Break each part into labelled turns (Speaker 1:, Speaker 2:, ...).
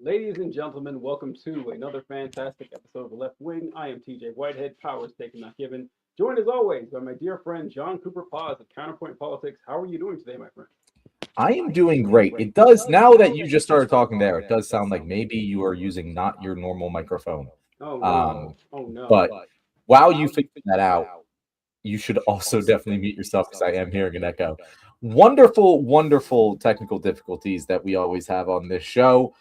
Speaker 1: Ladies and gentlemen, welcome to another fantastic episode of The Left Wing. I am TJ Whitehead, powers taken, not given. Joined as always by my dear friend John Cooper Paz of Counterpoint Politics. How are you doing today, my friend?
Speaker 2: I am doing great. It does, now that you just started talking there, it does sound like maybe you are using not your normal microphone.
Speaker 1: Oh no. Oh no.
Speaker 2: But while you figure that out, you should also definitely mute yourself because I am hearing an echo. Wonderful, wonderful technical difficulties that we always have on this show.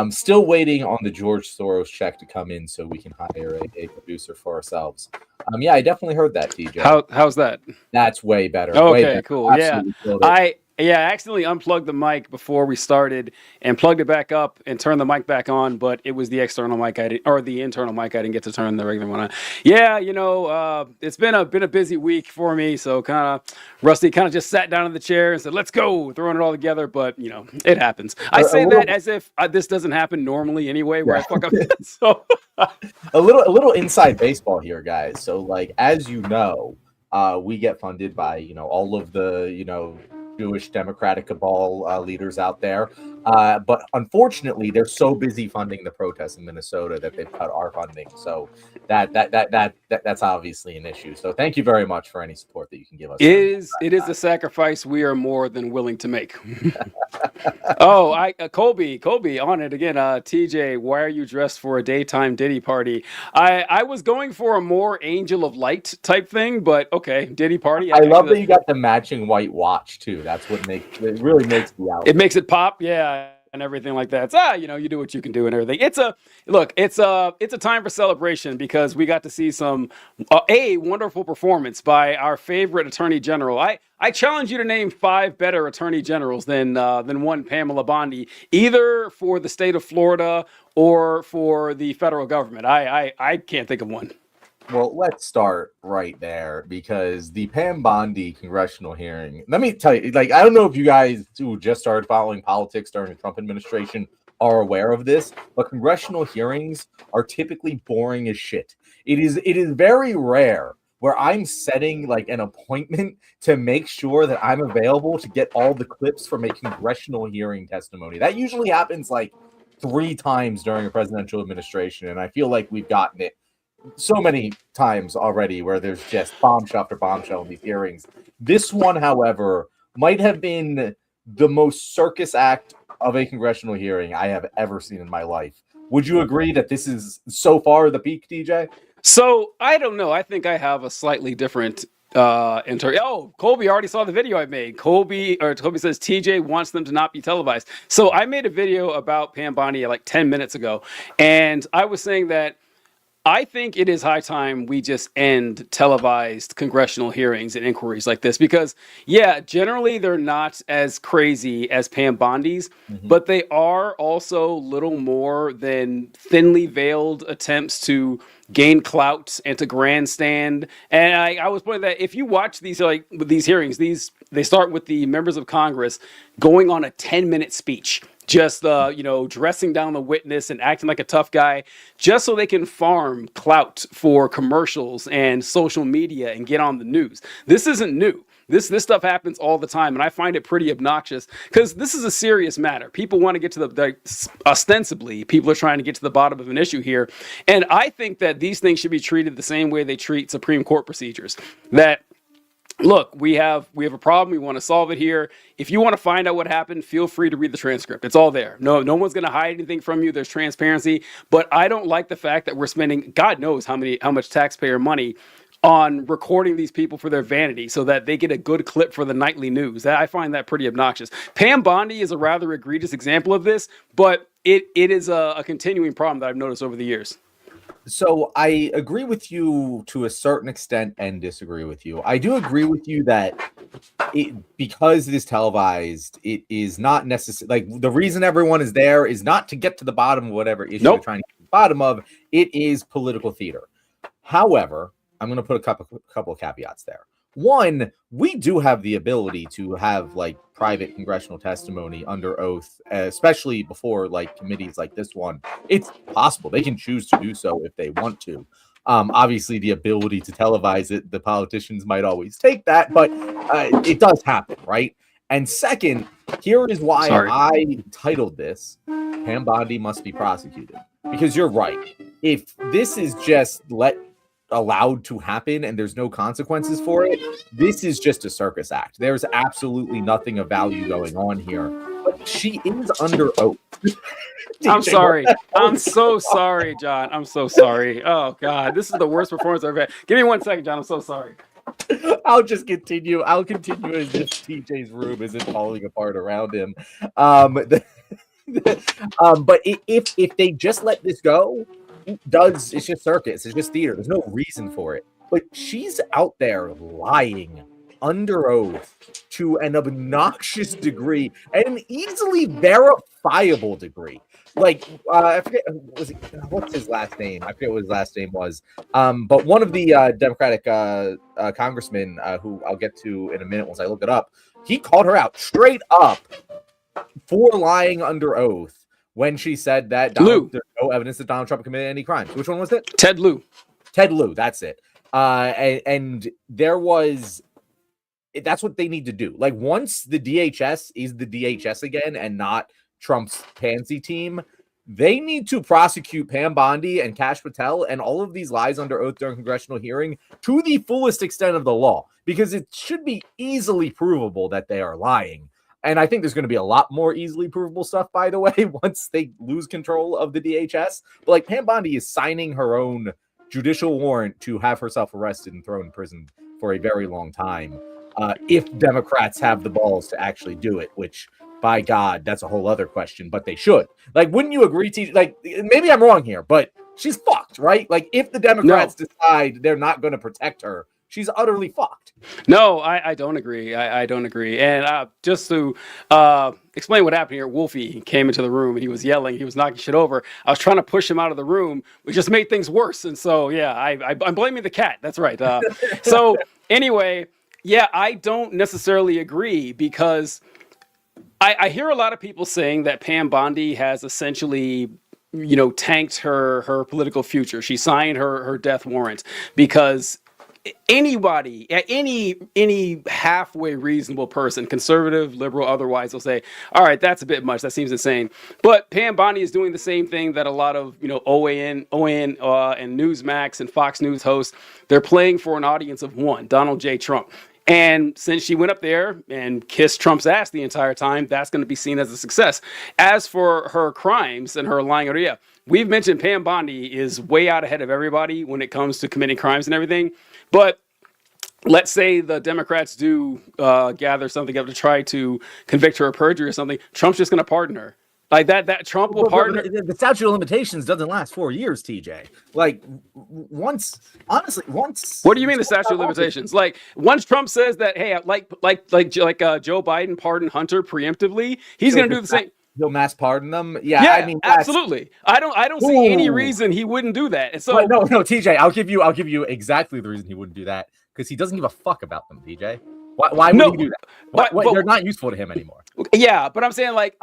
Speaker 2: Still waiting on the George Soros check to come in so we can hire a producer for ourselves. Yeah, I definitely heard that, TJ.
Speaker 3: How's that?
Speaker 2: That's way better.
Speaker 3: Okay,
Speaker 2: way better.
Speaker 3: cool.
Speaker 2: Absolutely killed it.
Speaker 3: I accidentally unplugged the mic before we started and plugged it back up and turned the mic back on, but it was the external mic the internal mic. I didn't get to turn the regular one on. Yeah, it's been a busy week for me, so kind of Rusty kind of just sat down in the chair and said, "Let's go," throwing it all together. But it happens. I say that as if this doesn't happen normally anyway, where I fuck up. So
Speaker 2: a little inside baseball here, guys. So as you know, we get funded by all of the Jewish Democratic cabal leaders out there, but unfortunately they're so busy funding the protests in Minnesota that they've cut our funding. So that's obviously an issue. So thank you very much for any support that you can give us.
Speaker 3: It is a sacrifice we are more than willing to make. Colby on it again. TJ, why are you dressed for a daytime Diddy party? I was going for a more Angel of Light type thing, but okay, Diddy party.
Speaker 2: I love that you got the matching white watch too. That's what really makes the outfit.
Speaker 3: It makes it pop, yeah, and everything like that. You do what you can do and everything. It's a time for celebration because we got to see a wonderful performance by our favorite Attorney General. I challenge you to name 5 better Attorney Generals than one Pamela Bondi, either for the state of Florida or for the federal government. I can't think of one.
Speaker 2: Well, let's start right there because the Pam Bondi congressional hearing, let me tell you, I don't know if you guys who just started following politics during the Trump administration are aware of this, but congressional hearings are typically boring as shit. It is very rare where I'm setting an appointment to make sure that I'm available to get all the clips from a congressional hearing testimony. That usually happens 3 times during a presidential administration, and I feel like we've gotten it so many times already where there's just bombshell after bombshell in these hearings. This one, however, might have been the most circus act of a congressional hearing I have ever seen in my life. Would you agree that this is so far the peak, DJ?
Speaker 3: So I don't know. I think I have a slightly different Colby already saw the video I made. Colby says TJ wants them to not be televised. So I made a video about Pam Bondi 10 minutes ago, and I was saying that I think it is high time we just end televised congressional hearings and inquiries like this because, generally they're not as crazy as Pam Bondi's, but they are also little more than thinly veiled attempts to gain clout and to grandstand. And I was pointing that if you watch these hearings, they start with the members of Congress going on a 10-minute speech. Just, dressing down the witness and acting like a tough guy just so they can farm clout for commercials and social media and get on the news. This isn't new. This stuff happens all the time, and I find it pretty obnoxious because this is a serious matter. People want to get to ostensibly, people are trying to get to the bottom of an issue here. And I think that these things should be treated the same way they treat Supreme Court procedures. That look, we have a problem. We want to solve it here. If you want to find out what happened, feel free to read the transcript. It's all there. No one's going to hide anything from you. There's transparency. But I don't like the fact that we're spending God knows how much taxpayer money on recording these people for their vanity so that they get a good clip for the nightly news. I find that pretty obnoxious. Pam Bondi is a rather egregious example of this, but it is a continuing problem that I've noticed over the years.
Speaker 2: So I agree with you to a certain extent and disagree with you. I do agree with you that because it is televised, it is not necessary. The reason everyone is there is not to get to the bottom of whatever issue they're trying to get to the bottom of. It is political theater. However, I'm going to put a couple of caveats there. One, we do have the ability to have private congressional testimony under oath, especially before committees like this one. It's possible they can choose to do so if they want to. Obviously, the ability to televise it, the politicians might always take that, but it does happen, right? And second, here is why
Speaker 3: Sorry.
Speaker 2: I titled this Pam Bondi Must Be Prosecuted. Because you're right. If this is just allowed to happen and there's no consequences for it, this is just a circus act. There's absolutely nothing of value going on here. But she is under oath.
Speaker 3: I'm sorry. I'm so sorry, John. I'm so sorry. Oh God, this is the worst performance I've ever had. Give me 1 second, John. I'm so sorry.
Speaker 2: I'll just continue. I'll continue as if TJ's room isn't falling apart around him. But if they just let this go, it's just circus. It's just theater. There's no reason for it. But she's out there lying under oath to an obnoxious degree and an easily verifiable degree. Like, I forget, what's his last name? I forget what his last name was. But one of the Democratic congressmen, who I'll get to in a minute once I look it up, he called her out straight up for lying under oath when she said that there's no evidence that Donald Trump committed any crimes. Which one was it?
Speaker 3: Ted Lieu.
Speaker 2: Ted Lieu, that's it. And there was... That's what they need to do. Like, once the DHS is the DHS again and not Trump's pansy team, they need to prosecute Pam Bondi and Kash Patel and all of these lies under oath during congressional hearing to the fullest extent of the law, because it should be easily provable that they are lying. And I think there's going to be a lot more easily provable stuff, by the way, once they lose control of the DHS. But like, Pam Bondi is signing her own judicial warrant to have herself arrested and thrown in prison for a very long time. If Democrats have the balls to actually do it, which, by God, that's a whole other question, but they should. Like, wouldn't you agree to, like, maybe I'm wrong here, but she's fucked, right? Like, if the Democrats decide they're not going to protect her, she's utterly fucked.
Speaker 3: No, I don't agree. I don't agree. And just to explain what happened here, Wolfie came into the room and he was yelling. He was knocking shit over. I was trying to push him out of the room, which just made things worse. And so, yeah, I'm blaming the cat. That's right. So anyway, yeah, I don't necessarily agree, because I hear a lot of people saying that Pam Bondi has essentially, tanked her political future. She signed her death warrant because anybody, any halfway reasonable person, conservative, liberal, otherwise, will say, all right, that's a bit much. That seems insane. But Pam Bondi is doing the same thing that a lot of, OAN and Newsmax and Fox News hosts. They're playing for an audience of one, Donald J. Trump. And since she went up there and kissed Trump's ass the entire time, that's going to be seen as a success. As for her crimes and her lying, we've mentioned Pam Bondi is way out ahead of everybody when it comes to committing crimes and everything. But let's say the Democrats do gather something up to try to convict her of perjury or something. Trump's just going to pardon her. Like that Trump will pardon her.
Speaker 2: The statute of limitations doesn't last 4 years, TJ. Like, once.
Speaker 3: What do you mean the statute of limitations? Like, once Trump says that, hey, like Joe Biden pardoned Hunter preemptively, he's going to do the same.
Speaker 2: He'll mass pardon them. Yeah, I mean,
Speaker 3: absolutely. I don't see any reason he wouldn't do that. And so
Speaker 2: no, TJ, I'll give you exactly the reason he wouldn't do that, because he doesn't give a fuck about them, TJ. Why would he do that? But they're not useful to him anymore.
Speaker 3: Yeah, but I'm saying, like,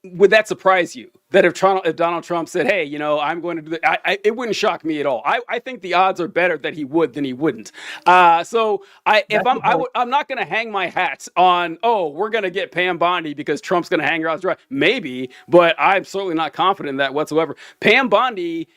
Speaker 3: would that surprise you that if Donald Trump said, hey, I'm going to do that, it wouldn't shock me at all. I think the odds are better that he would than he wouldn't. I'm not going to hang my hat on, we're going to get Pam Bondi because Trump's going to hang her out to dry. Maybe, but I'm certainly not confident in that whatsoever. Pam Bondi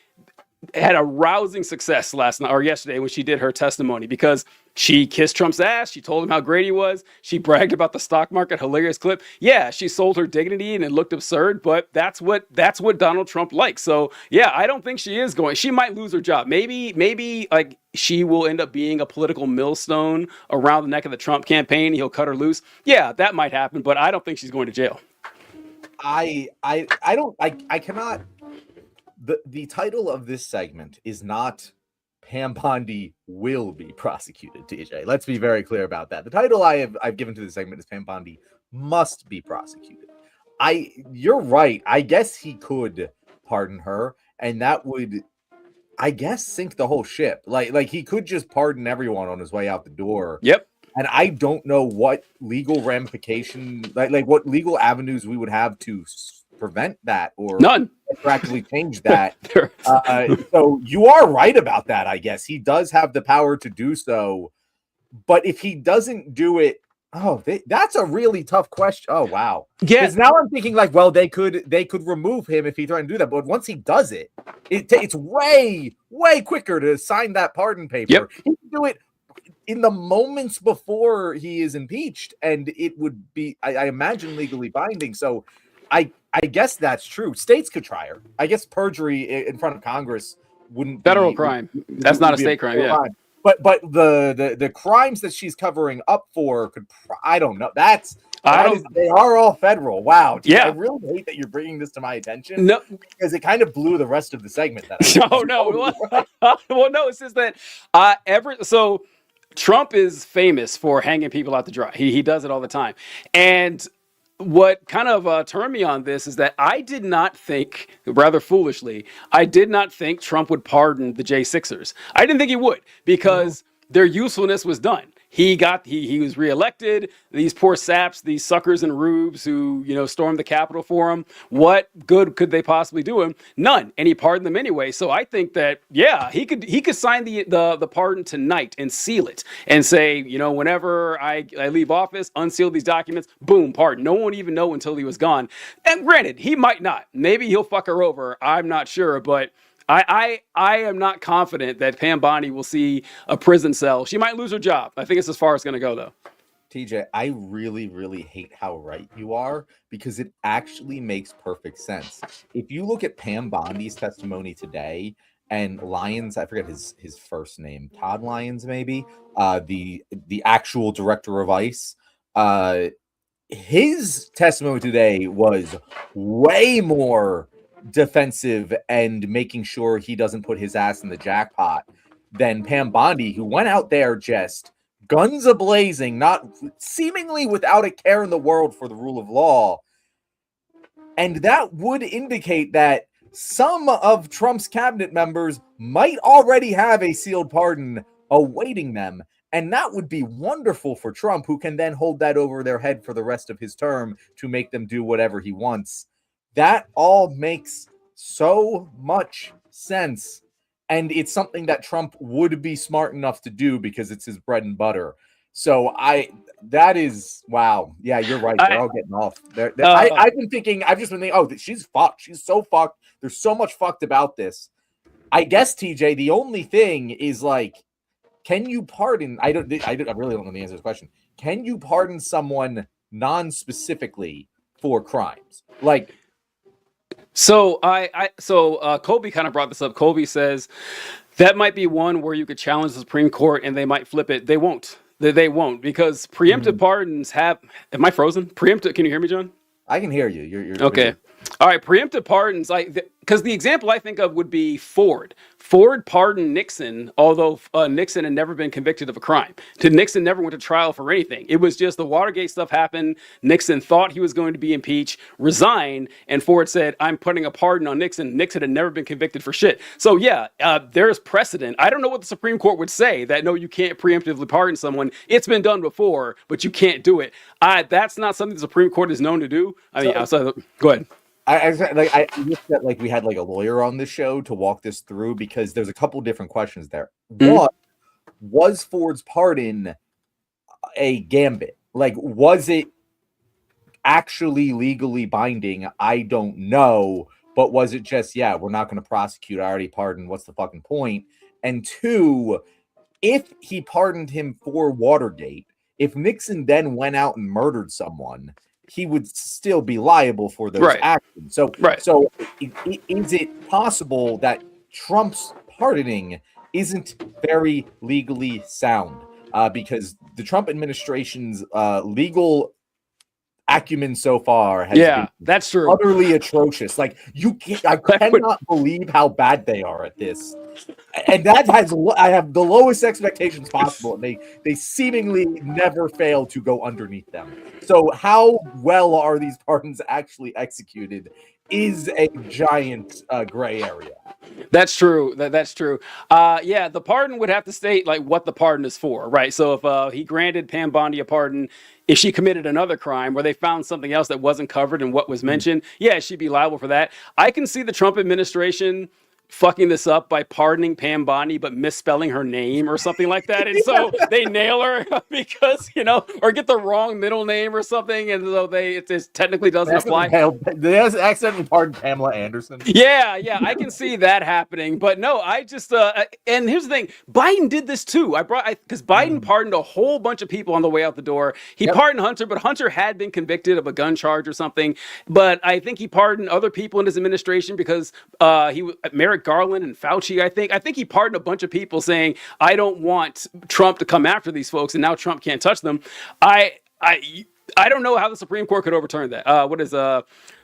Speaker 3: had a rousing success last night or yesterday when she did her testimony, because she kissed Trump's ass. She told him how great he was. She bragged about the stock market. Hilarious clip. Yeah, she sold her dignity and it looked absurd, but that's what Donald Trump likes. So yeah, I don't think she is going. She might lose her job. Maybe like she will end up being a political millstone around the neck of the Trump campaign. He'll cut her loose. Yeah, that might happen, but I don't think she's going to jail.
Speaker 2: I cannot. The title of this segment is not Pam Bondi will be prosecuted, TJ. Let's be very clear about that. The title I've given to this segment is Pam Bondi must be prosecuted. You're right. I guess he could pardon her, and that would, I guess, sink the whole ship. Like he could just pardon everyone on his way out the door.
Speaker 3: Yep.
Speaker 2: And I don't know what legal ramification, like what legal avenues we would have to prevent that or
Speaker 3: none
Speaker 2: practically change that. So you are right about that. I guess he does have the power to do so, but if he doesn't do it Oh, that's a really tough question. Oh, wow.
Speaker 3: Yeah.
Speaker 2: Because now I'm thinking like, well, they could remove him if he threatened to do that. But once he does it, it's way quicker to sign that pardon paper.
Speaker 3: Yep.
Speaker 2: He can do it in the moments before he is impeached, and it would be, I imagine, legally binding. So, I guess that's true. States could try her. I guess perjury in front of Congress wouldn't
Speaker 3: Federal
Speaker 2: be,
Speaker 3: crime. That's not a state crime. Yeah.
Speaker 2: Crime. But the crimes that she's covering up for could, I don't know. They are all federal. Wow. Dude,
Speaker 3: Yeah.
Speaker 2: I really hate that you're bringing this to my attention.
Speaker 3: No,
Speaker 2: because it kind of blew the rest of the segment.
Speaker 3: No. Well, no, it's just that so Trump is famous for hanging people out to dry. He does it all the time. And what kind of turned me on this is that I did not think, rather foolishly, I did not think Trump would pardon the J6ers. I didn't think he would, because their usefulness was done. He was reelected. These poor saps, these suckers and rubes who, stormed the Capitol for him. What good could they possibly do him? None. And he pardoned them anyway. So I think that, yeah, he could sign the pardon tonight and seal it and say, whenever I leave office, unseal these documents, boom, pardon. No one would even know until he was gone. And granted, he might not. Maybe he'll fuck her over. I'm not sure, but I am not confident that Pam Bondi will see a prison cell. She might lose her job. I think it's as far as it's going to go, though.
Speaker 2: TJ, I really, really hate how right you are, because it actually makes perfect sense. If you look at Pam Bondi's testimony today, and Lyons, I forget his first name, Todd Lyons, maybe, the actual director of ICE, his testimony today was way more defensive and making sure he doesn't put his ass in the jackpot than Pam Bondi, who went out there just guns a-blazing, not seemingly without a care in the world for the rule of law. And that would indicate that some of Trump's cabinet members might already have a sealed pardon awaiting them. And that would be wonderful for Trump, who can then hold that over their head for the rest of his term to make them do whatever he wants. That all makes so much sense. And it's something that Trump would be smart enough to do because it's his bread and butter. So that is, wow. Yeah, you're right. They're all getting off. I've just been thinking, oh, she's fucked. She's so fucked. There's so much fucked about this. I guess, TJ, the only thing is, like, can you pardon? I really don't know the answer to this question. Can you pardon someone non-specifically for crimes? Like,
Speaker 3: So Colby kind of brought this up. Colby says that might be one where you could challenge the Supreme Court and they might flip it. They won't. They won't, because preemptive pardons have. Am I frozen? Preemptive. Can you hear me, John?
Speaker 2: I can hear you. You're
Speaker 3: okay. All right, preemptive pardons, because the example I think of would be Ford. Ford pardoned Nixon, although Nixon had never been convicted of a crime. Nixon never went to trial for anything. It was just the Watergate stuff happened. Nixon thought he was going to be impeached, resigned, and Ford said, I'm putting a pardon on Nixon. Nixon had never been convicted for shit. So yeah, there's precedent. I don't know what the Supreme Court would say, that no, you can't preemptively pardon someone. It's been done before, but you can't do it. That's not something the Supreme Court is known to do. I mean, go ahead.
Speaker 2: I wish that we had a lawyer on this show to walk this through, because there's a couple different questions there. One, was Ford's pardon a gambit? Like, was it actually legally binding? I don't know. But was it just, yeah, we're not going to prosecute, I already pardoned, what's the fucking point? And two, if he pardoned him for Watergate, if Nixon then went out and murdered someone, he would still be liable for those actions. So is it possible that Trump's pardoning isn't very legally sound? Because the Trump administration's legal acumen so far has been
Speaker 3: that's true,
Speaker 2: utterly atrocious. Like, I cannot believe how bad they are at this. And I have the lowest expectations possible, and they seemingly never fail to go underneath them. So how well are these pardons actually executed is a giant gray area.
Speaker 3: That's true. That's true. The pardon would have to state what the pardon is for, right? So if he granted Pam Bondi a pardon, if she committed another crime where they found something else that wasn't covered in what was mentioned, she'd be liable for that. I can see the Trump administration fucking this up by pardoning Pam Bondi but misspelling her name or something like that, and so they nail her because or get the wrong middle name or something, and so it just technically doesn't apply.
Speaker 2: They accidentally pardoned Pamela Anderson.
Speaker 3: Yeah, I can see that happening, but no, I just and here's the thing: Biden did this too. Because Biden pardoned a whole bunch of people on the way out the door. He pardoned Hunter, but Hunter had been convicted of a gun charge or something. But I think he pardoned other people in his administration because Merrick Garland and Fauci. I think he pardoned a bunch of people saying, "I don't want Trump to come after these folks," and now Trump can't touch them. I don't know how the Supreme Court could overturn that.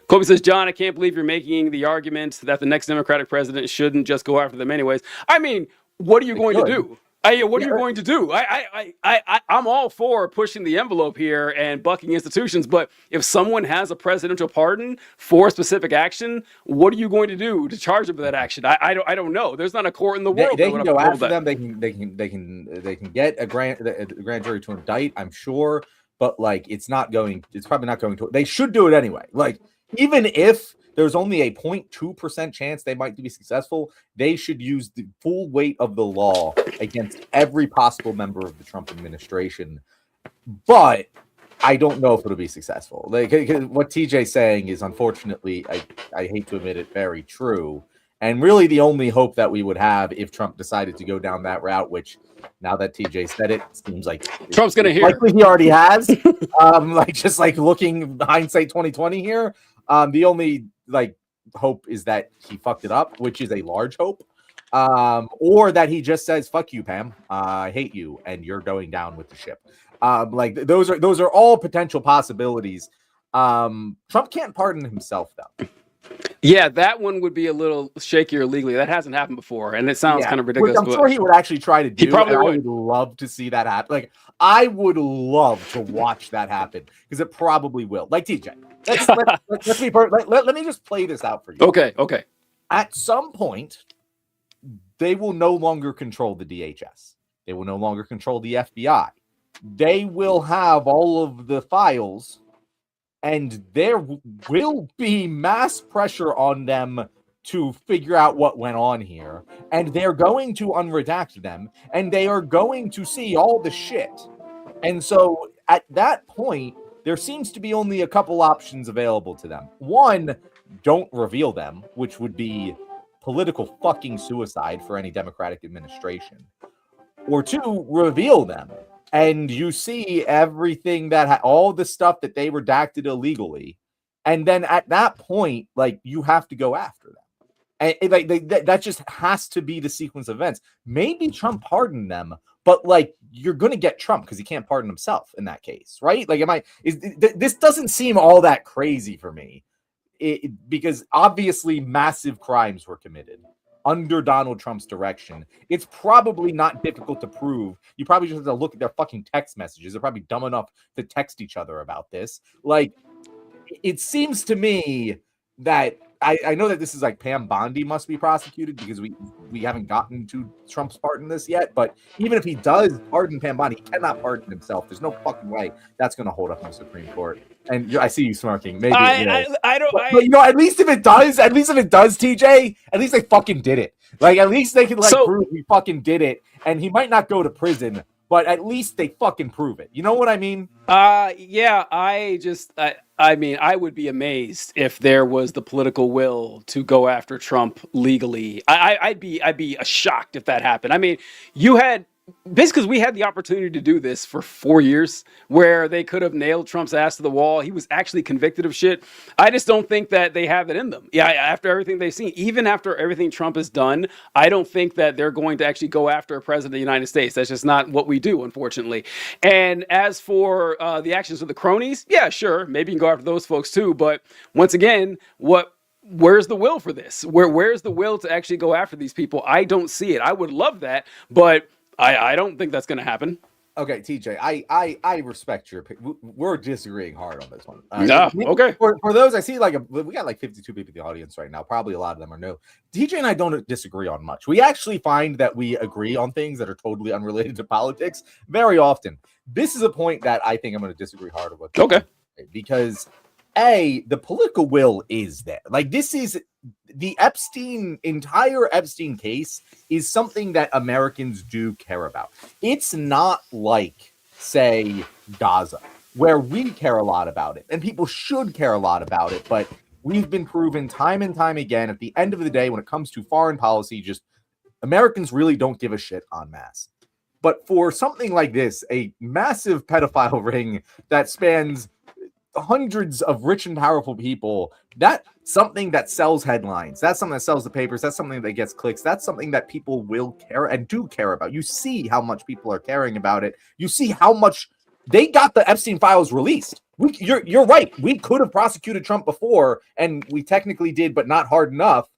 Speaker 3: Kobe says, John, I can't believe you're making the argument that the next Democratic president shouldn't just go after them anyways. I mean, what are you going to do? What are you going to do? I'm all for pushing the envelope here and bucking institutions, but if someone has a presidential pardon for specific action, what are you going to do to charge them with that action? I don't know. There's not a court in the world.
Speaker 2: They can go after them. They can get a grand jury to indict, I'm sure, but it's probably not going to. They should do it anyway. Even if there's only a 0.2% chance they might be successful, they should use the full weight of the law against every possible member of the Trump administration. But I don't know if it'll be successful. What TJ's saying is, unfortunately, I hate to admit it, very true. And really the only hope that we would have if Trump decided to go down that route, which now that TJ said it, seems like
Speaker 3: Trump's going to hear.
Speaker 2: Likely he already has. Looking hindsight 2020 here. The only hope is that he fucked it up, which is a large hope, or that he just says, "Fuck you, Pam. I hate you, and you're going down with the ship." Those are all potential possibilities. Trump can't pardon himself, though.
Speaker 3: Yeah, that one would be a little shakier legally. That hasn't happened before, and it sounds kind of ridiculous.
Speaker 2: I'm sure he would actually try to do.
Speaker 3: He probably would.
Speaker 2: I would love to see that happen. I would love to watch that happen because it probably will. TJ, let's be perfect. Let me just play this out for you.
Speaker 3: Okay.
Speaker 2: At some point, they will no longer control the DHS. They will no longer control the FBI. They will have all of the files. And there will be mass pressure on them to figure out what went on here. And they're going to unredact them. And they are going to see all the shit. And so at that point, there seems to be only a couple options available to them. One, don't reveal them, which would be political fucking suicide for any Democratic administration. Or two, reveal them. And you see everything all the stuff that they redacted illegally. And then at that point, you have to go after them. And that just has to be the sequence of events. Maybe Trump pardoned them, but you're going to get Trump because he can't pardon himself in that case, right? This doesn't seem all that crazy for me because obviously massive crimes were committed under Donald Trump's direction. It's probably not difficult to prove. You probably just have to look at their fucking text messages. They're probably dumb enough to text each other about this. It seems to me that I know that this is Pam Bondi must be prosecuted because we haven't gotten to Trump's part in this yet. But even if he does pardon Pam Bondi, he cannot pardon himself. There's no fucking way that's going to hold up in the Supreme Court. And I see you smirking. Maybe
Speaker 3: I don't.
Speaker 2: But at least if it does, TJ, at least they fucking did it. At least they can prove he fucking did it, and he might not go to prison. But at least they fucking prove it. You know what I mean?
Speaker 3: Yeah. I mean, I would be amazed if there was the political will to go after Trump legally. I'd be shocked if that happened. I mean, because we had the opportunity to do this for 4 years where they could have nailed Trump's ass to the wall. He was actually convicted of shit. I just don't think that they have it in them. Yeah, after everything they've seen, even after everything Trump has done, I don't think that they're going to actually go after a president of the United States. That's just not what we do, unfortunately. And as for the actions of the cronies, yeah, sure, maybe you can go after those folks too. But once again, where's the will for this? Where's the will to actually go after these people? I don't see it. I would love that, but I don't think that's going to happen.
Speaker 2: Okay, TJ, I respect your opinion. We're disagreeing hard on this one.
Speaker 3: Okay.
Speaker 2: For those, I see we got 52 people in the audience right now. Probably a lot of them are new. TJ and I don't disagree on much. We actually find that we agree on things that are totally unrelated to politics very often. This is a point that I think I'm going to disagree harder with.
Speaker 3: Okay.
Speaker 2: Because the political will is there. the entire Epstein case is something that Americans do care about. It's not like, say, Gaza, where we care a lot about it, and people should care a lot about it, but we've been proven time and time again, at the end of the day, when it comes to foreign policy, just Americans really don't give a shit en masse. But for something like this, a massive pedophile ring that spans hundreds of rich and powerful people, that's something that sells headlines. That's something that sells the papers. That's something that gets clicks. That's something that people will care and do care about. You see how much people are caring about it. You see how much they got the Epstein files released. You're right. We could have prosecuted Trump before, and we technically did, but not hard enough.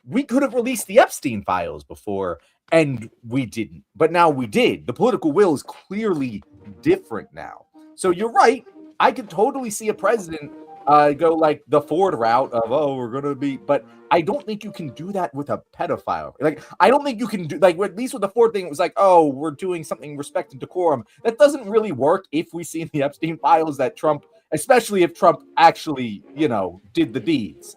Speaker 2: We could have released the Epstein files before, and we didn't. But now we did. The political will is clearly different now. So you're right. I could totally see a president go like the Ford route of, oh, we're going to be, but I don't think you can do that with a pedophile. Like, I don't think you can do, like, at least with the Ford thing, it was like, oh, we're doing something respect and decorum. That doesn't really work if we see in the Epstein files that Trump, especially if Trump actually, did the deeds.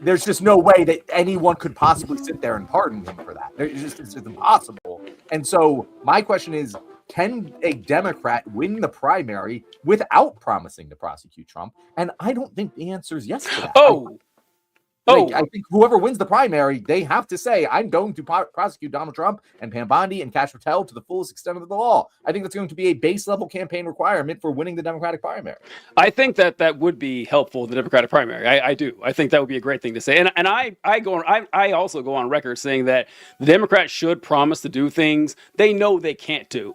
Speaker 2: There's just no way that anyone could possibly sit there and pardon him for that. It's just impossible. And so my question is, can a Democrat win the primary without promising to prosecute Trump? And I don't think the answer is yes to that. I think whoever wins the primary, they have to say, I'm going to prosecute Donald Trump and Pam Bondi and Kash Patel to the fullest extent of the law. I think that's going to be a base level campaign requirement for winning the Democratic primary.
Speaker 3: I think that would be helpful, the Democratic primary. I do. I think that would be a great thing to say. And I also go on record saying that the Democrats should promise to do things they know they can't do,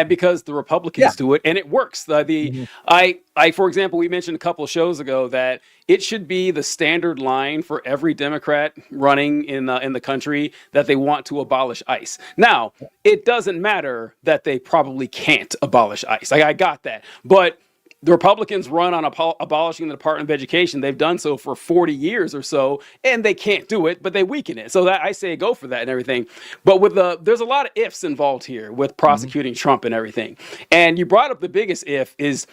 Speaker 3: because the Republicans do it and it works. For example, we mentioned a couple of shows ago that it should be the standard line for every Democrat running in the country that they want to abolish ICE. Now, it doesn't matter that they probably can't abolish ICE. I got that. But the Republicans run on abolishing the Department of Education. They've done so for 40 years or so, and they can't do it, but they weaken it. So that I say go for that and everything. But there's a lot of ifs involved here with prosecuting Trump and everything. And you brought up the biggest if is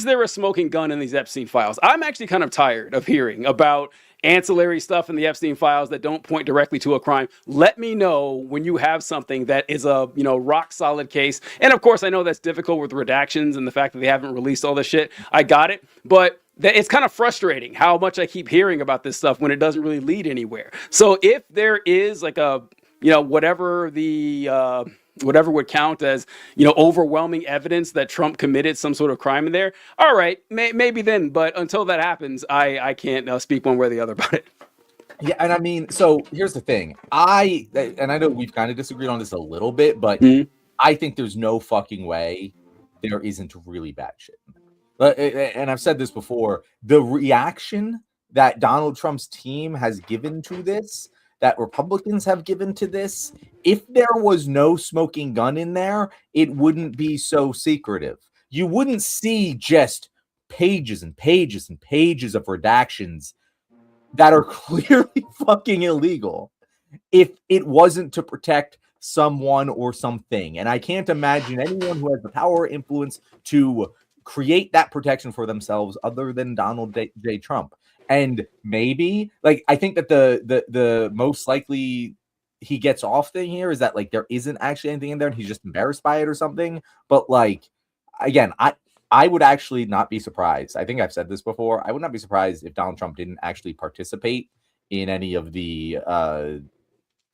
Speaker 3: there a smoking gun in these Epstein files? I'm actually kind of tired of hearing about ancillary stuff in the Epstein files that don't point directly to a crime. Let me know when you have something that is a rock solid case. And of course, I know that's difficult with redactions and the fact that they haven't released all this shit. I got it, but it's kind of frustrating how much I keep hearing about this stuff when it doesn't really lead anywhere. So if there is like a whatever would count as, overwhelming evidence that Trump committed some sort of crime in there, all right, maybe then. But until that happens, I can't speak one way or the other about it.
Speaker 2: Yeah, and I mean, so here's the thing. I know we've kind of disagreed on this a little bit, but I think there's no fucking way there isn't really bad shit. And I've said this before, the reaction that Donald Trump's team has given to this, that Republicans have given to this, if there was no smoking gun in there, it wouldn't be so secretive. You wouldn't see just pages and pages and pages of redactions that are clearly fucking illegal if it wasn't to protect someone or something. And I can't imagine anyone who has the power or influence to create that protection for themselves other than Donald J. Trump. And maybe, I think that the most likely he gets off thing here is that, there isn't actually anything in there and he's just embarrassed by it or something. But, again, I would actually not be surprised. I think I've said this before. I would not be surprised if Donald Trump didn't actually participate in any of the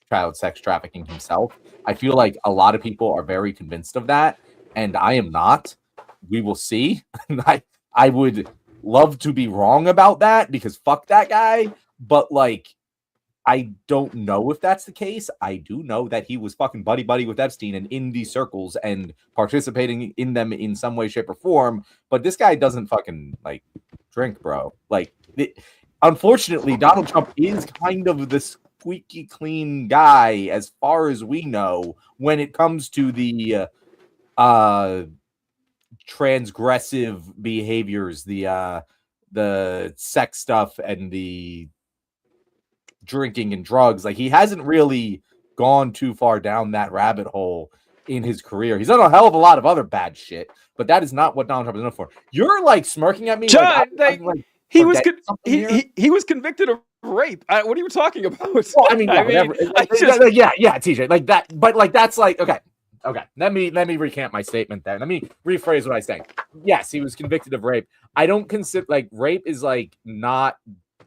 Speaker 2: child sex trafficking himself. I feel like a lot of people are very convinced of that, and I am not. We will see. I would love to be wrong about that because fuck that guy, but I don't know if that's the case. I do know that he was fucking buddy with Epstein and in these circles and participating in them in some way, shape, or form. But this guy doesn't fucking drink, bro. Unfortunately, Donald Trump is kind of the squeaky clean guy as far as we know when it comes to the transgressive behaviors, the sex stuff and the drinking and drugs. He hasn't really gone too far down that rabbit hole in his career. He's done a hell of a lot of other bad shit, but that is not what Donald Trump is known for. You're smirking at me.
Speaker 3: John, he was convicted of rape. What are you talking about?
Speaker 2: Well, I mean, yeah, whatever. Yeah, TJ, like that. But like that's like okay. Let me recant my statement there. Let me rephrase what I say. Yes, he was convicted of rape. I don't consider like rape is like not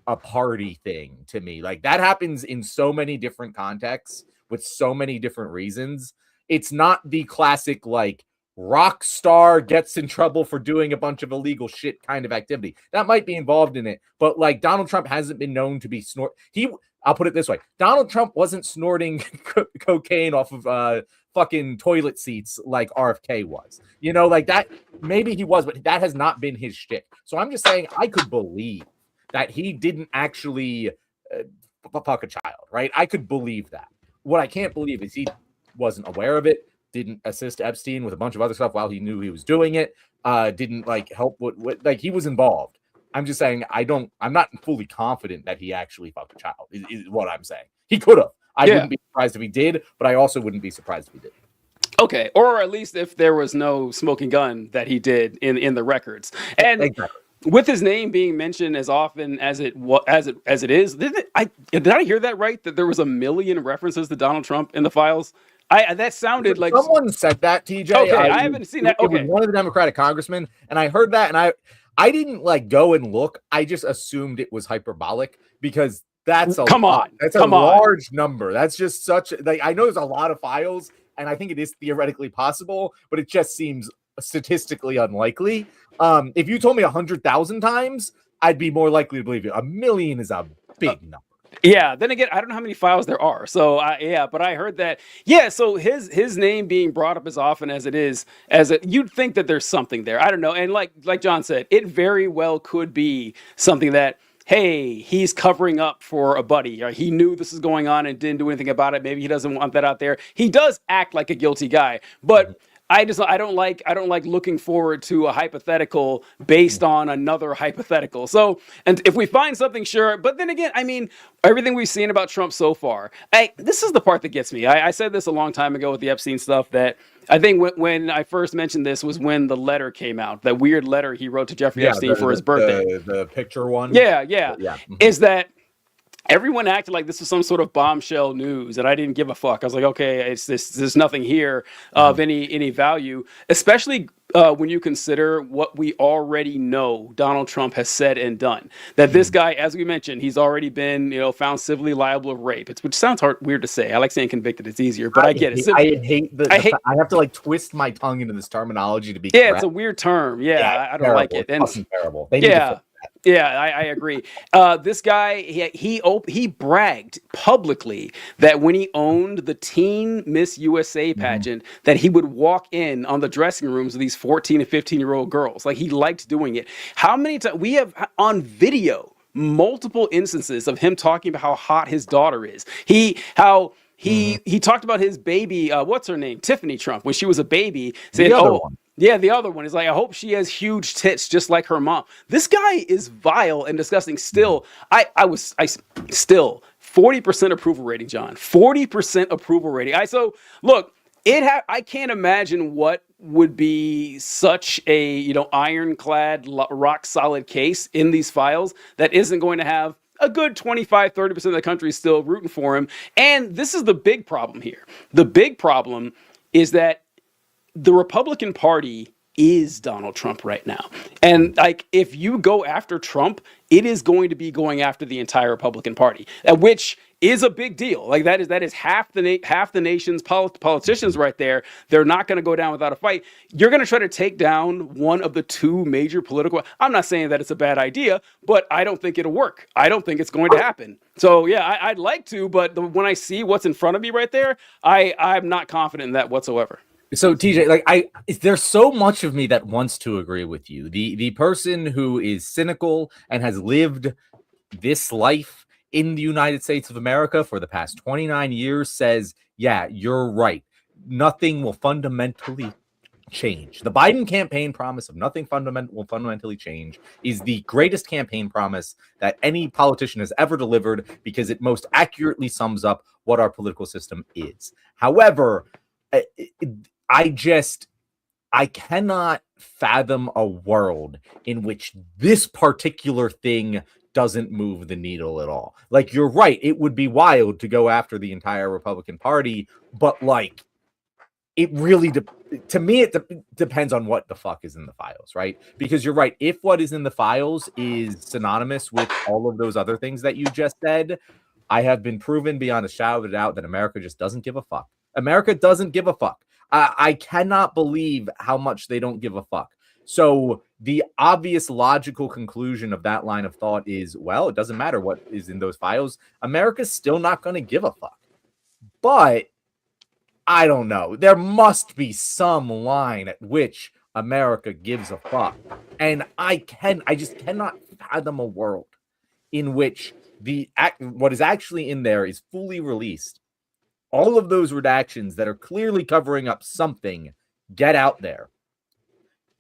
Speaker 2: a party thing to me. Like that happens in so many different contexts with so many different reasons. It's not the classic like rock star gets in trouble for doing a bunch of illegal shit kind of activity. That might be involved in it, but like Donald Trump hasn't been known to be I'll put it this way. Donald Trump wasn't snorting cocaine off of fucking toilet seats like RFK was. You know, like that maybe he was, but that has not been his shtick. So I'm just saying I could believe that he didn't actually fuck a child, right? I could believe that. What I can't believe is he wasn't aware of it, didn't assist Epstein with a bunch of other stuff while he knew he was doing it, didn't like help with like he was involved. I'm just saying I'm not fully confident that he actually fucked a child, is what I'm saying. He could have. I wouldn't be surprised if he did, but I also wouldn't be surprised if he did.
Speaker 3: Okay, or at least if there was no smoking gun that he did in the records. And exactly. With his name being mentioned as often as it is, did I hear that right? That there was 1 million references to Donald Trump in the files. That sounded like
Speaker 2: someone said that, TJ.
Speaker 3: Okay, I haven't seen that. Okay,
Speaker 2: it was one of the Democratic congressmen, and I heard that, and I didn't like go and look. I just assumed it was hyperbolic because that's a large number. That's just such like I know there's a lot of files, and I think it is theoretically possible, but it just seems statistically unlikely. If you told me 100,000 times, I'd be more likely to believe you. 1 million is a big number.
Speaker 3: Yeah. Then again, I don't know how many files there are. So but I heard that. Yeah. So his name being brought up as often as it is, you'd think that there's something there. I don't know. And like John said, it very well could be something that, hey, he's covering up for a buddy. Or he knew this was going on and didn't do anything about it. Maybe he doesn't want that out there. He does act like a guilty guy, but I don't like looking forward to a hypothetical based on another hypothetical. So, and if we find something, sure. But then again, I mean, everything we've seen about Trump so far, this is the part that gets me. I said this a long time ago with the Epstein stuff that I think when I first mentioned this was when the letter came out, that weird letter he wrote to Jeffrey Epstein for his birthday.
Speaker 2: The picture one.
Speaker 3: Yeah. Is that everyone acted like this was some sort of bombshell news, and I didn't give a fuck. I was like, okay, there's nothing here of any value, especially when you consider what we already know Donald Trump has said and done. That this guy, as we mentioned, he's already been found civilly liable of rape. Which sounds weird to say. I like saying convicted; it's easier, but I get it.
Speaker 2: I have to like twist my tongue into this terminology to be.
Speaker 3: Yeah, correct. It's a weird term. Yeah, I don't like it.
Speaker 2: And terrible.
Speaker 3: Yeah, I agree. This guy, he bragged publicly that when he owned the teen Miss USA pageant, that he would walk in on the dressing rooms of these 14 and 15-year-old girls. Like, he liked doing it. How many times we have on video multiple instances of him talking about how hot his daughter is. He talked about his baby, what's her name? Tiffany Trump, when she was a baby, saying, yeah, the other one is like, I hope she has huge tits just like her mom. This guy is vile and disgusting. Still, I still 40% approval rating, John. 40% approval rating. So look, I can't imagine what would be such a ironclad, rock solid case in these files that isn't going to have a good 25-30% of the country still rooting for him. And this is the big problem here. The big problem is that the Republican Party is Donald Trump right now. And like, if you go after Trump, it is going to be going after the entire Republican Party, which is a big deal. Like that is half the nation's politicians right there. They're not going to go down without a fight. You're going to try to take down one of the two major political. I'm not saying that it's a bad idea, but I don't think it'll work. I don't think it's going to happen. So yeah, I'd like to, but when I see what's in front of me right there, I'm not confident in that whatsoever.
Speaker 2: So TJ, there's so much of me that wants to agree with you. The person who is cynical and has lived this life in the United States of America for the past 29 years says, yeah, you're right. Nothing will fundamentally change. The Biden campaign promise of nothing will fundamentally change is the greatest campaign promise that any politician has ever delivered because it most accurately sums up what our political system is. However, I cannot fathom a world in which this particular thing doesn't move the needle at all. Like, you're right, it would be wild to go after the entire Republican Party, but like, it really to me it depends on what the fuck is in the files, right? Because you're right, if what is in the files is synonymous with all of those other things that you just said, I have been proven beyond a shadow of a doubt that America just doesn't give a fuck. America doesn't give a fuck. I cannot believe how much they don't give a fuck. So the obvious logical conclusion of that line of thought is, well, it doesn't matter what is in those files. America's still not going to give a fuck. But I don't know. There must be some line at which America gives a fuck. And I just cannot fathom a world in which what is actually in there is fully released. All of those redactions that are clearly covering up something get out there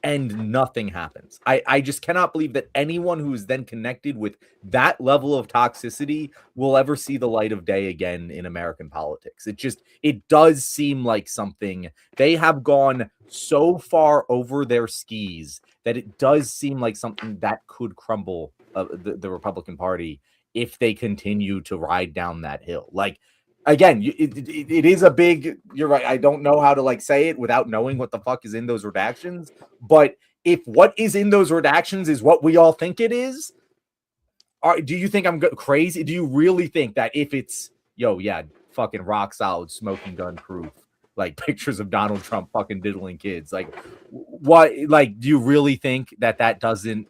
Speaker 2: and nothing happens. I just cannot believe that anyone who is then connected with that level of toxicity will ever see the light of day again in American politics. It does seem like something. They have gone so far over their skis that it does seem like something that could crumble the Republican Party if they continue to ride down that hill. Like, again, it is a big, you're right, I don't know how to like say it without knowing what the fuck is in those redactions, but if what is in those redactions is what we all think it is, do you think I'm crazy? Do you really think that if it's, fucking rock solid, smoking gun proof, like pictures of Donald Trump fucking diddling kids, like what, like, do you really think that doesn't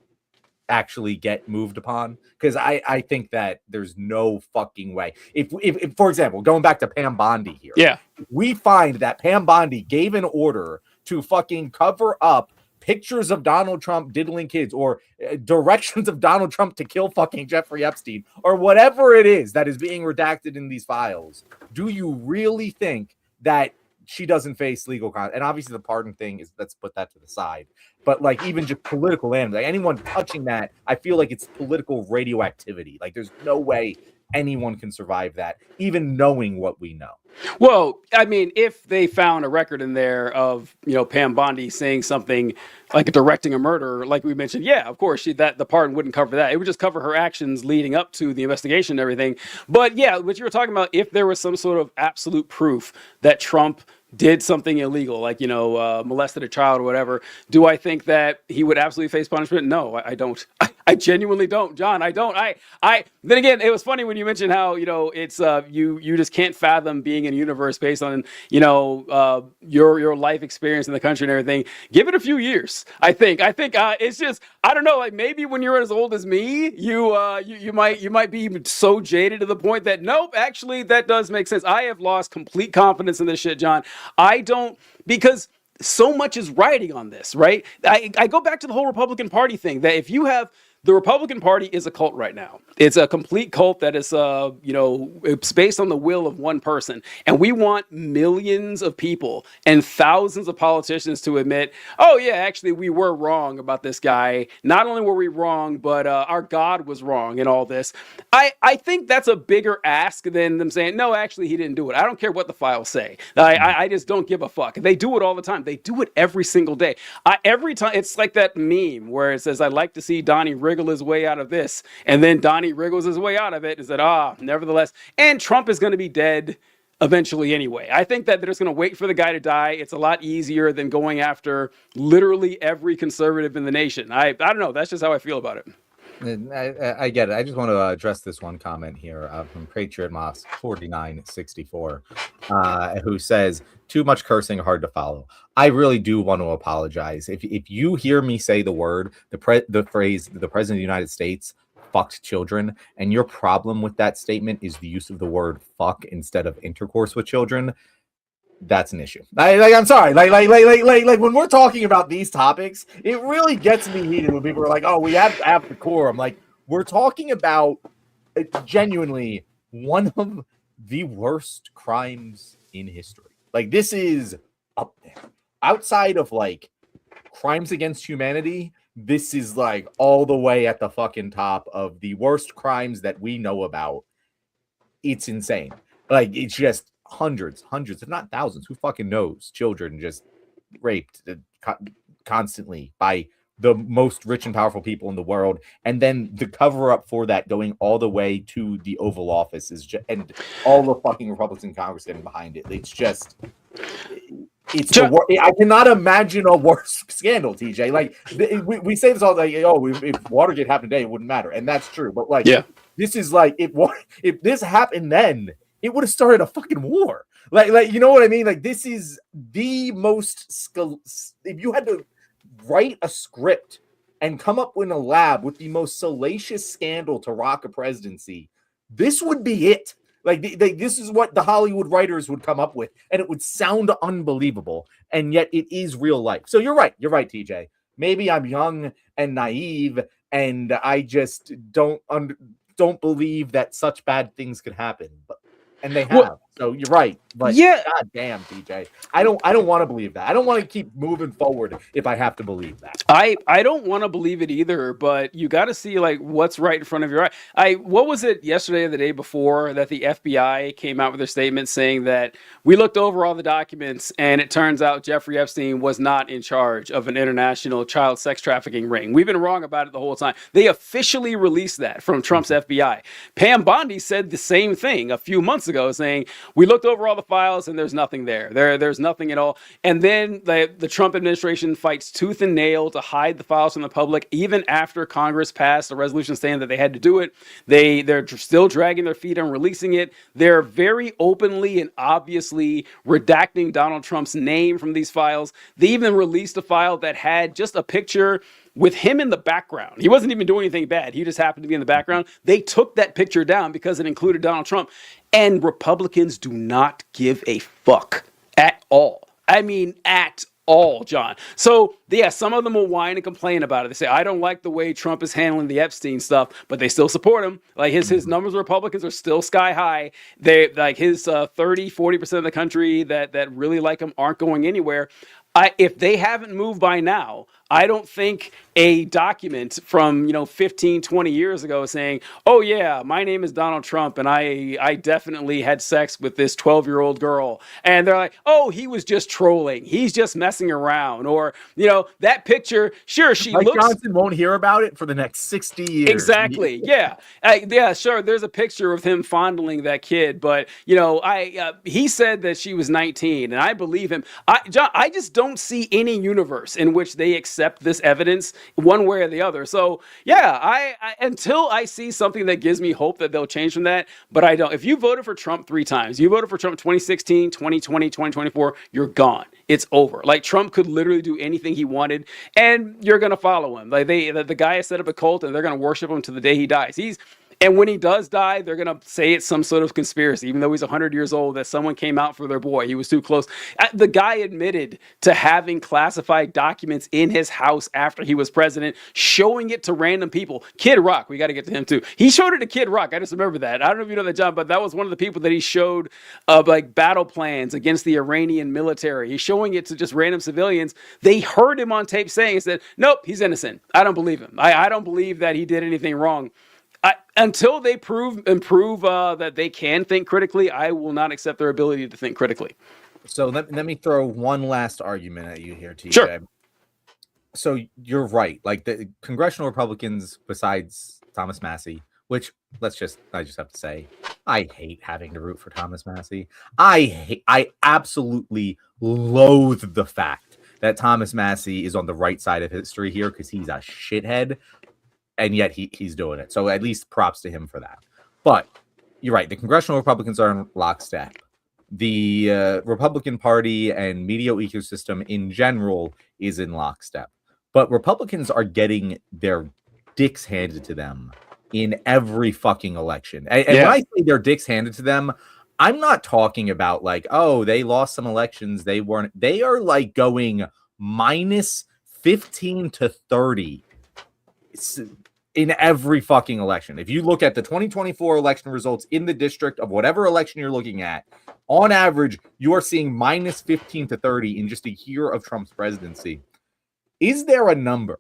Speaker 2: actually get moved upon? Because I think that there's no fucking way. If for example, going back to Pam Bondi here, we find that Pam Bondi gave an order to fucking cover up pictures of Donald Trump diddling kids, or directions of Donald Trump to kill fucking Jeffrey Epstein, or whatever it is that is being redacted in these files. Do you really think that she doesn't face legal and obviously the pardon thing is, let's put that to the side, but like even just political animals, like anyone touching that, I feel like it's political radioactivity. Like there's no way anyone can survive that, even knowing what we know.
Speaker 3: Well, I mean, if they found a record in there of, Pam Bondi saying something like directing a murder, like we mentioned, yeah, of course, the pardon wouldn't cover that. It would just cover her actions leading up to the investigation and everything. But yeah, what you were talking about, if there was some sort of absolute proof that Trump did something illegal, like, molested a child or whatever, do I think that he would absolutely face punishment? No, I don't. I genuinely don't, John. I don't. Then again, it was funny when you mentioned how, it's you just can't fathom being in a universe based on, your life experience in the country and everything. Give it a few years. I think it's just, I don't know, like maybe when you're as old as me, you might be so jaded to the point that nope, actually that does make sense. I have lost complete confidence in this shit, John. I don't, because so much is riding on this, right? I go back to the whole Republican Party thing, that if you have, the Republican Party is a cult right now. It's a complete cult that is, it's based on the will of one person. And we want millions of people and thousands of politicians to admit, oh yeah, actually we were wrong about this guy. Not only were we wrong, but our God was wrong in all this. I think that's a bigger ask than them saying, no, actually he didn't do it. I don't care what the files say. I just don't give a fuck. They do it all the time. They do it every single day. Every time, it's like that meme where it says, I'd like to see Donnie wriggle his way out of this, and then Donnie wriggles his way out of it and said, nevertheless, and Trump is going to be dead eventually anyway. I think that they're just going to wait for the guy to die. It's a lot easier than going after literally every conservative in the nation. I don't know. That's just how I feel about it.
Speaker 2: I get it. I just want to address this one comment here from Patriot Moss 4964, who says, too much cursing, hard to follow. I really do want to apologize. If you hear me say the word, the phrase, the president of the United States fucked children, and your problem with that statement is the use of the word fuck instead of intercourse with children, that's an issue. I'm sorry. Like when we're talking about these topics, it really gets me heated when people are like, "Oh, we have the core." I'm like, we're talking about genuinely one of the worst crimes in history. Like this is up there, outside of like crimes against humanity. This is like all the way at the fucking top of the worst crimes that we know about. It's insane. Like it's just hundreds, if not thousands, who fucking knows, children just raped constantly by the most rich and powerful people in the world, and then the cover up for that going all the way to the Oval Office is just, and all the fucking Republicans in Congress getting behind it. It's just, it's I cannot imagine a worse scandal, TJ. Like we say this all day. Oh, if Watergate happened today, it wouldn't matter, and that's true. But like, this is like if this happened then, it would have started a fucking war. Like you know what I mean? Like this is the most. If you had to write a script and come up in a lab with the most salacious scandal to rock a presidency, this would be it. Like this is what the Hollywood writers would come up with, and it would sound unbelievable, and yet it is real life. So you're right, TJ. Maybe I'm young and naive, and I just don't believe that such bad things could happen. And they have. Well, so you're right. But god damn, TJ. I don't want to believe that. I don't want to keep moving forward if I have to believe that.
Speaker 3: I don't want to believe it either, but you got to see like what's right in front of your eye. What was it yesterday or the day before that the FBI came out with their statement saying that we looked over all the documents and it turns out Jeffrey Epstein was not in charge of an international child sex trafficking ring. We've been wrong about it the whole time. They officially released that from Trump's FBI. Pam Bondi said the same thing a few months ago, saying we looked over all the files and there's nothing there. There's nothing at all. And then the Trump administration fights tooth and nail to hide the files from the public, even after Congress passed a resolution saying that they had to do it. They're still dragging their feet on releasing it. They're very openly and obviously redacting Donald Trump's name from these files. They even released a file that had just a picture with him in the background. He wasn't even doing anything bad. He just happened to be in the background. They took that picture down because it included Donald Trump. And Republicans do not give a fuck at all. I mean, at all, John. So, yeah, some of them will whine and complain about it. They say, I don't like the way Trump is handling the Epstein stuff, but they still support him. Like his numbers of Republicans are still sky high. They like his 30-40% of the country that really like him aren't going anywhere. If they haven't moved by now, I don't think a document from 15, 20 years ago saying, oh yeah, my name is Donald Trump and I definitely had sex with this 12-year-old girl, and they're like, oh, he was just trolling, he's just messing around, or that picture, sure, she
Speaker 2: Mike
Speaker 3: looks.
Speaker 2: Johnson won't hear about it for the next 60 years.
Speaker 3: Exactly. Yeah. Yeah. Sure. There's a picture of him fondling that kid, but he said that she was 19, and I believe him. John, I just don't see any universe in which they accept this evidence one way or the other. So yeah, I until I see something that gives me hope that they'll change from that, but I don't. If you voted for Trump 3 times, you voted for Trump 2016, 2020, 2024, you're gone. It's over. Like Trump could literally do anything he wanted, and you're gonna follow him. Like the guy has set up a cult, and they're gonna worship him to the day he dies. And when he does die, they're going to say it's some sort of conspiracy, even though he's 100 years old, that someone came out for their boy. He was too close. The guy admitted to having classified documents in his house after he was president, showing it to random people. Kid Rock, we got to get to him too. He showed it to Kid Rock. I just remember that. I don't know if you know that, John, but that was one of the people that he showed like battle plans against the Iranian military. He's showing it to just random civilians. They heard him on tape saying, he said, nope, he's innocent. I don't believe him. I don't believe that he did anything wrong. Until they prove that they can think critically, I will not accept their ability to think critically.
Speaker 2: So let me throw one last argument at you here, TJ.
Speaker 3: Sure.
Speaker 2: So you're right. Like the congressional Republicans, besides Thomas Massie, which I just have to say, I hate having to root for Thomas Massie. I absolutely loathe the fact that Thomas Massie is on the right side of history here because he's a shithead. And yet he's doing it. So at least props to him for that. But you're right. The congressional Republicans are in lockstep. The Republican Party and media ecosystem in general is in lockstep. But Republicans are getting their dicks handed to them in every fucking election. And when I say their dicks handed to them, I'm not talking about like, oh, they lost some elections. They are like going minus 15 to 30 in every fucking election. If you look at the 2024 election results in the district of whatever election you're looking at, on average, you are seeing minus 15 to 30 in just a year of Trump's presidency. Is there a number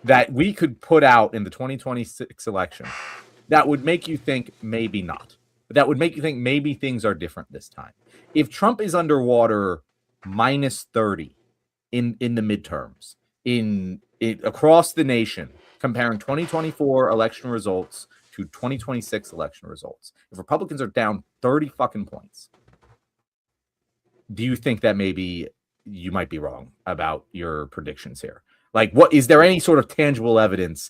Speaker 2: that we could put out in the 2026 election that would make you think maybe not? That would make you think maybe things are different this time? If Trump is underwater minus 30 in the midterms, in across the nation, comparing 2024 election results to 2026 election results, if Republicans are down 30 fucking points, do you think that maybe you might be wrong about your predictions here? Like, what is there any sort of tangible evidence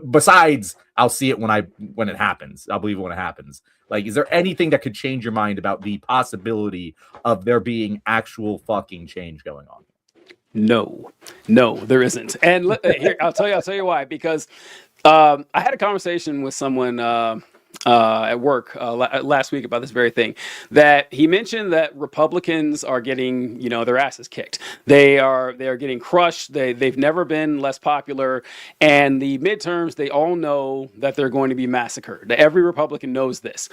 Speaker 2: besides I'll see it when it happens. I'll believe it when it happens. Like, is there anything that could change your mind about the possibility of there being actual fucking change going on?
Speaker 3: No, there isn't. And here, I'll tell you why. Because I had a conversation with someone at work last week about this very thing. That he mentioned that Republicans are getting, their asses kicked. They are getting crushed. They've never been less popular. And the midterms, they all know that they're going to be massacred. Every Republican knows this,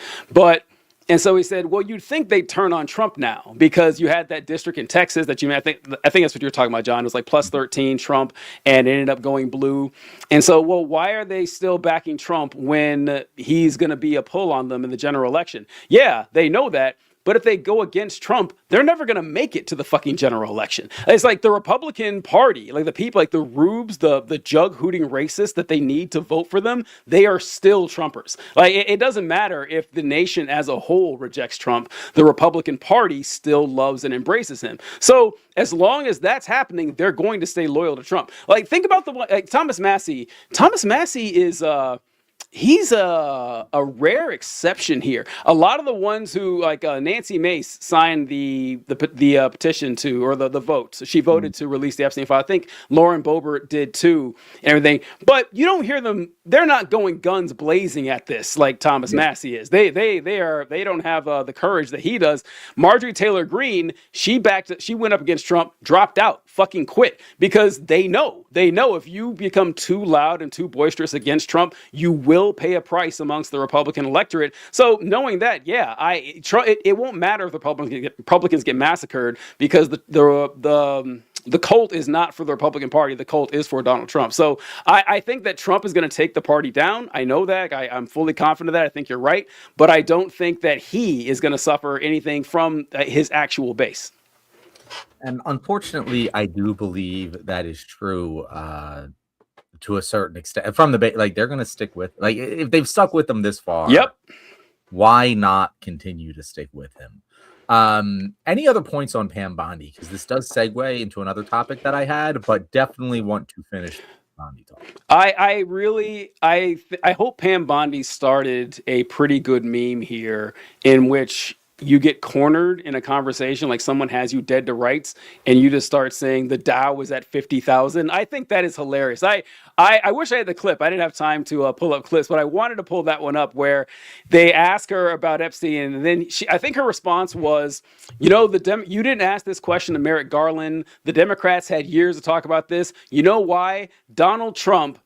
Speaker 3: And so he said, well, you'd think they'd turn on Trump now because you had that district in Texas that I think that's what you were talking about, John. It was like plus 13 Trump and it ended up going blue. And so, well, why are they still backing Trump when he's going to be a pull on them in the general election? Yeah, they know that. But if they go against Trump, they're never going to make it to the fucking general election. It's like the Republican Party, like the people, like the rubes, the jug-hooting racists that they need to vote for them, they are still Trumpers. Like, it doesn't matter if the nation as a whole rejects Trump. The Republican Party still loves and embraces him. So as long as that's happening, they're going to stay loyal to Trump. Like, think about Thomas Massie. Thomas Massie is... he's a rare exception here. A lot of the ones who, like Nancy Mace, signed the petition to, or the vote. So she voted to release the Epstein file. I think Lauren Boebert did too, and everything. But you don't hear them. They're not going guns blazing at this like Thomas Massie is. They don't have the courage that he does. Marjorie Taylor Greene, she went up against Trump, dropped out, fucking quit, because they know if you become too loud and too boisterous against Trump, you will pay a price amongst the Republican electorate. So knowing that, it won't matter if the Republicans get massacred, because the cult is not for the Republican Party. The cult is for Donald Trump. So I think that Trump is going to take the party down. I know that. I'm fully confident of that. I think you're right. But I don't think that he is going to suffer anything from his actual base.
Speaker 2: And unfortunately, I do believe that is true to a certain extent. From the base, like, they're going to stick with, like, if they've stuck with them this far, why not continue to stick with him? Any other points on Pam Bondi? Because this does segue into another topic that I had, but definitely want to finish Bondi talk.
Speaker 3: I hope Pam Bondi started a pretty good meme here in which you get cornered in a conversation, like someone has you dead to rights, and you just start saying the Dow was at 50,000. I think that is hilarious. I wish I had the clip. I didn't have time to pull up clips, but I wanted to pull that one up where they ask her about Epstein, and then I think her response was, you didn't ask this question to Merrick Garland. The Democrats had years to talk about this. You know why? Donald Trump,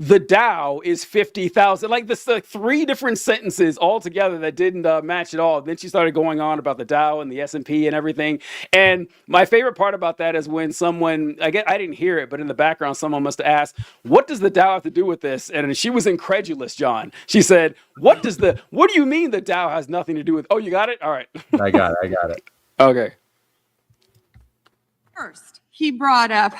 Speaker 3: the Dow is 50,000. Like, this, three different sentences all together that didn't match at all. Then she started going on about the Dow and the S&P and everything. And my favorite part about that is when someone, I didn't hear it, but in the background, someone must have asked, what does the Dow have to do with this? And she was incredulous, John. She said, what do you mean the Dow has nothing to do with? Oh, you got it? All right.
Speaker 2: I got it.
Speaker 3: Okay.
Speaker 4: First, he brought up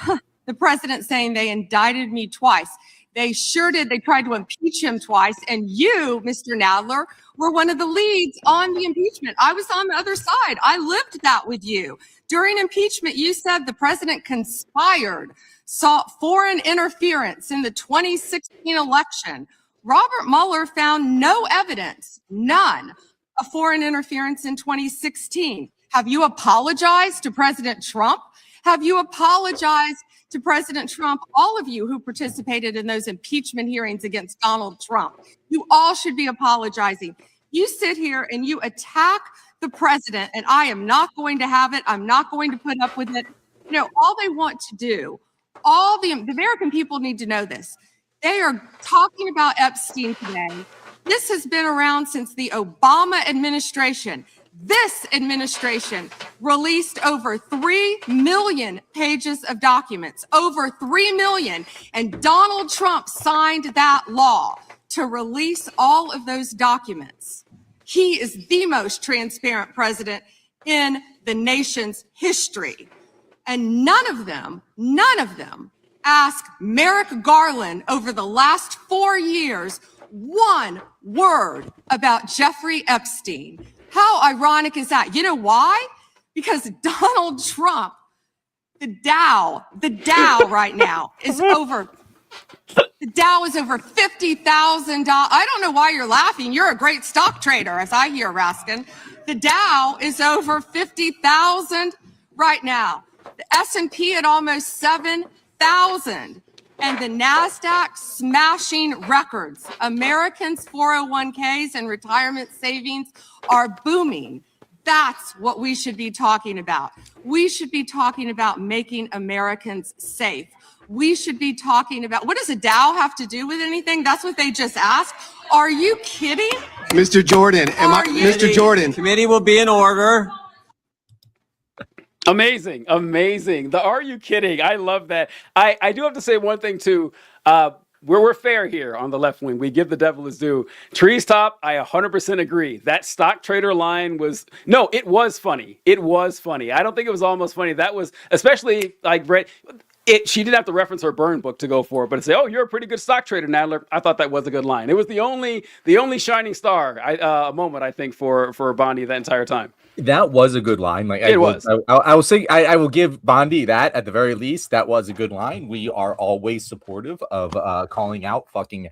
Speaker 4: the president saying they indicted me twice. They sure did. They tried to impeach him twice. And you, Mr. Nadler, were one of the leads on the impeachment. I was on the other side. I lived that with you. During impeachment, you said the president conspired, sought foreign interference in the 2016 election. Robert Mueller found no evidence, none, of foreign interference in 2016. Have you apologized to President Trump? Have you apologized to President Trump, all of you who participated in those impeachment hearings against Donald Trump? You all should be apologizing. You sit here and you attack the president, and I am not going to have it. I'm not going to put up with it. All they want to do, all the American people need to know this. They are talking about Epstein today. This has been around since the Obama administration. This administration released over 3 million pages of documents, over 3 million. And Donald Trump signed that law to release all of those documents. He is the most transparent president in the nation's history. And none of them ask Merrick Garland over the last 4 years one word about Jeffrey Epstein. How ironic is that? You know why? Because Donald Trump, the Dow right now is over. The Dow is over $50,000. I don't know why you're laughing. You're a great stock trader, as I hear, Raskin. The Dow is over 50,000 right now. The S&P at almost 7,000. And the NASDAQ smashing records. Americans' 401ks and retirement savings are booming. That's what we should be talking about. We should be talking about making Americans safe. We should be talking about, what does a Dow have to do with anything? That's what they just asked. Are you kidding?
Speaker 5: Mr. Jordan, Mr. Jordan.
Speaker 6: Committee will be in order.
Speaker 3: Amazing. The are you kidding? I love that. I do have to say one thing too. We're fair here on the left wing. We give the devil his due. Trees top, I 100% agree. That stock trader line was funny. It was funny. I don't think it was almost funny. That was, especially like Brett. She didn't have to reference her burn book to go for it, but to say, "Oh, you're a pretty good stock trader, Nadler." I thought that was a good line. It was the only shining star moment I think for Bondi that entire time.
Speaker 2: That was a good line. Like
Speaker 3: it was.
Speaker 2: I will say I will give Bondi that at the very least. That was a good line. We are always supportive of calling out fucking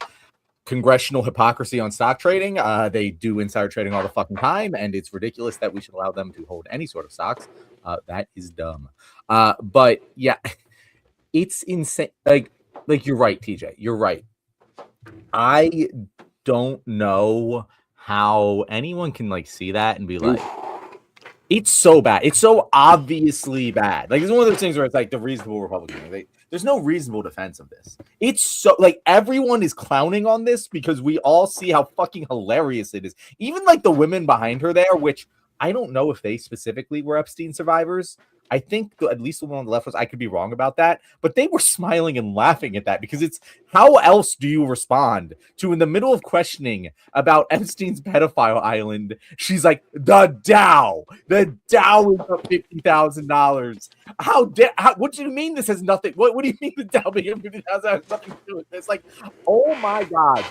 Speaker 2: congressional hypocrisy on stock trading. They do insider trading all the fucking time, and it's ridiculous that we should allow them to hold any sort of stocks. That is dumb. But yeah. It's insane. Like you're right, TJ. You're right. I don't know how anyone can like see that and be like, it's so bad. It's so obviously bad. Like it's one of those things where it's like the reasonable Republican. There's no reasonable defense of this. It's so like everyone is clowning on this because we all see how fucking hilarious it is. Even like the women behind her there, which I don't know if they specifically were Epstein survivors. I think at least the one on the left was, I could be wrong about that, but they were smiling and laughing at that because it's how else do you respond to in the middle of questioning about Epstein's pedophile island? She's like, the Dow is up $50,000. What do you mean this has nothing? What do you mean the Dow being up $50,000 has nothing to do with it? It's like, oh my God,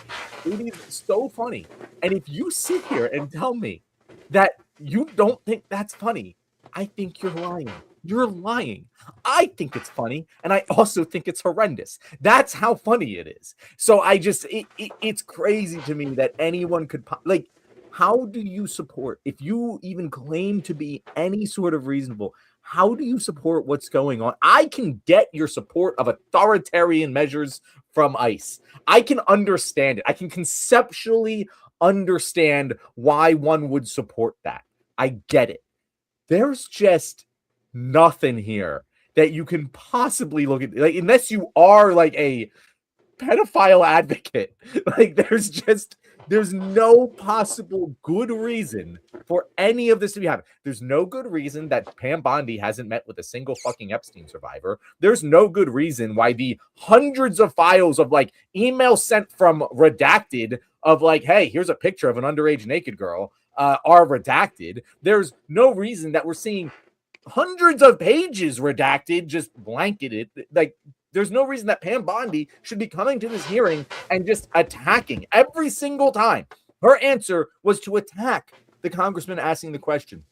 Speaker 2: it is so funny. And if you sit here and tell me that you don't think that's funny, I think you're lying. You're lying. I think it's funny, and I also think it's horrendous. That's how funny it is. So it's crazy to me that anyone could like. How do you support, if you even claim to be any sort of reasonable? How do you support what's going on? I can get your support of authoritarian measures from ICE. I can understand it. I can conceptually understand why one would support that. I get it. There's just nothing here that you can possibly look at, like, unless you are like a pedophile advocate. Like, there's no possible good reason for any of this to be happening. There's no good reason that Pam Bondi hasn't met with a single fucking Epstein survivor. There's no good reason why the hundreds of files of like emails sent from redacted of like, hey, here's a picture of an underage naked girl are redacted. There's no reason that we're seeing hundreds of pages redacted, just blanketed. Like, there's no reason that Pam Bondi should be coming to this hearing and just attacking every single time. Her answer was to attack the congressman asking the question.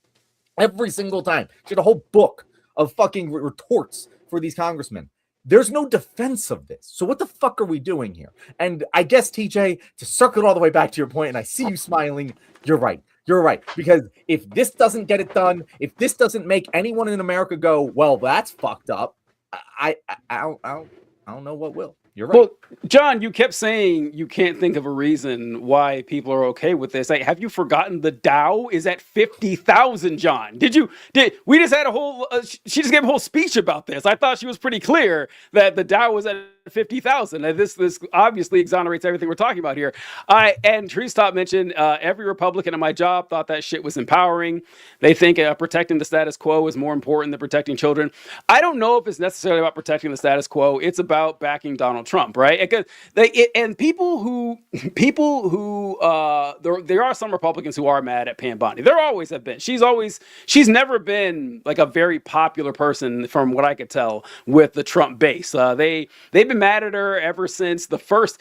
Speaker 2: Every single time. She had a whole book of fucking retorts for these congressmen. There's no defense of this. So what the fuck are we doing here? And I guess, TJ, to circle all the way back to your point, and I see you smiling, you're right. You're right. Because if this doesn't get it done, if this doesn't make anyone in America go, well, that's fucked up, I don't know what will. You're right.
Speaker 3: Well, John, you kept saying you can't think of a reason why people are okay with this. Like, have you forgotten the Dow is at 50,000, John? We just had a whole, she just gave a whole speech about this. I thought she was pretty clear that the Dow was at 50,000. This obviously exonerates everything we're talking about here. And Treetop mentioned every Republican at my job thought that shit was empowering. They think protecting the status quo is more important than protecting children. I don't know if it's necessarily about protecting the status quo. It's about backing Donald Trump, right? Because people who there are some Republicans who are mad at Pam Bondi. There always have been. She's never been like a very popular person from what I could tell with the Trump base. They've been mad at her ever since the first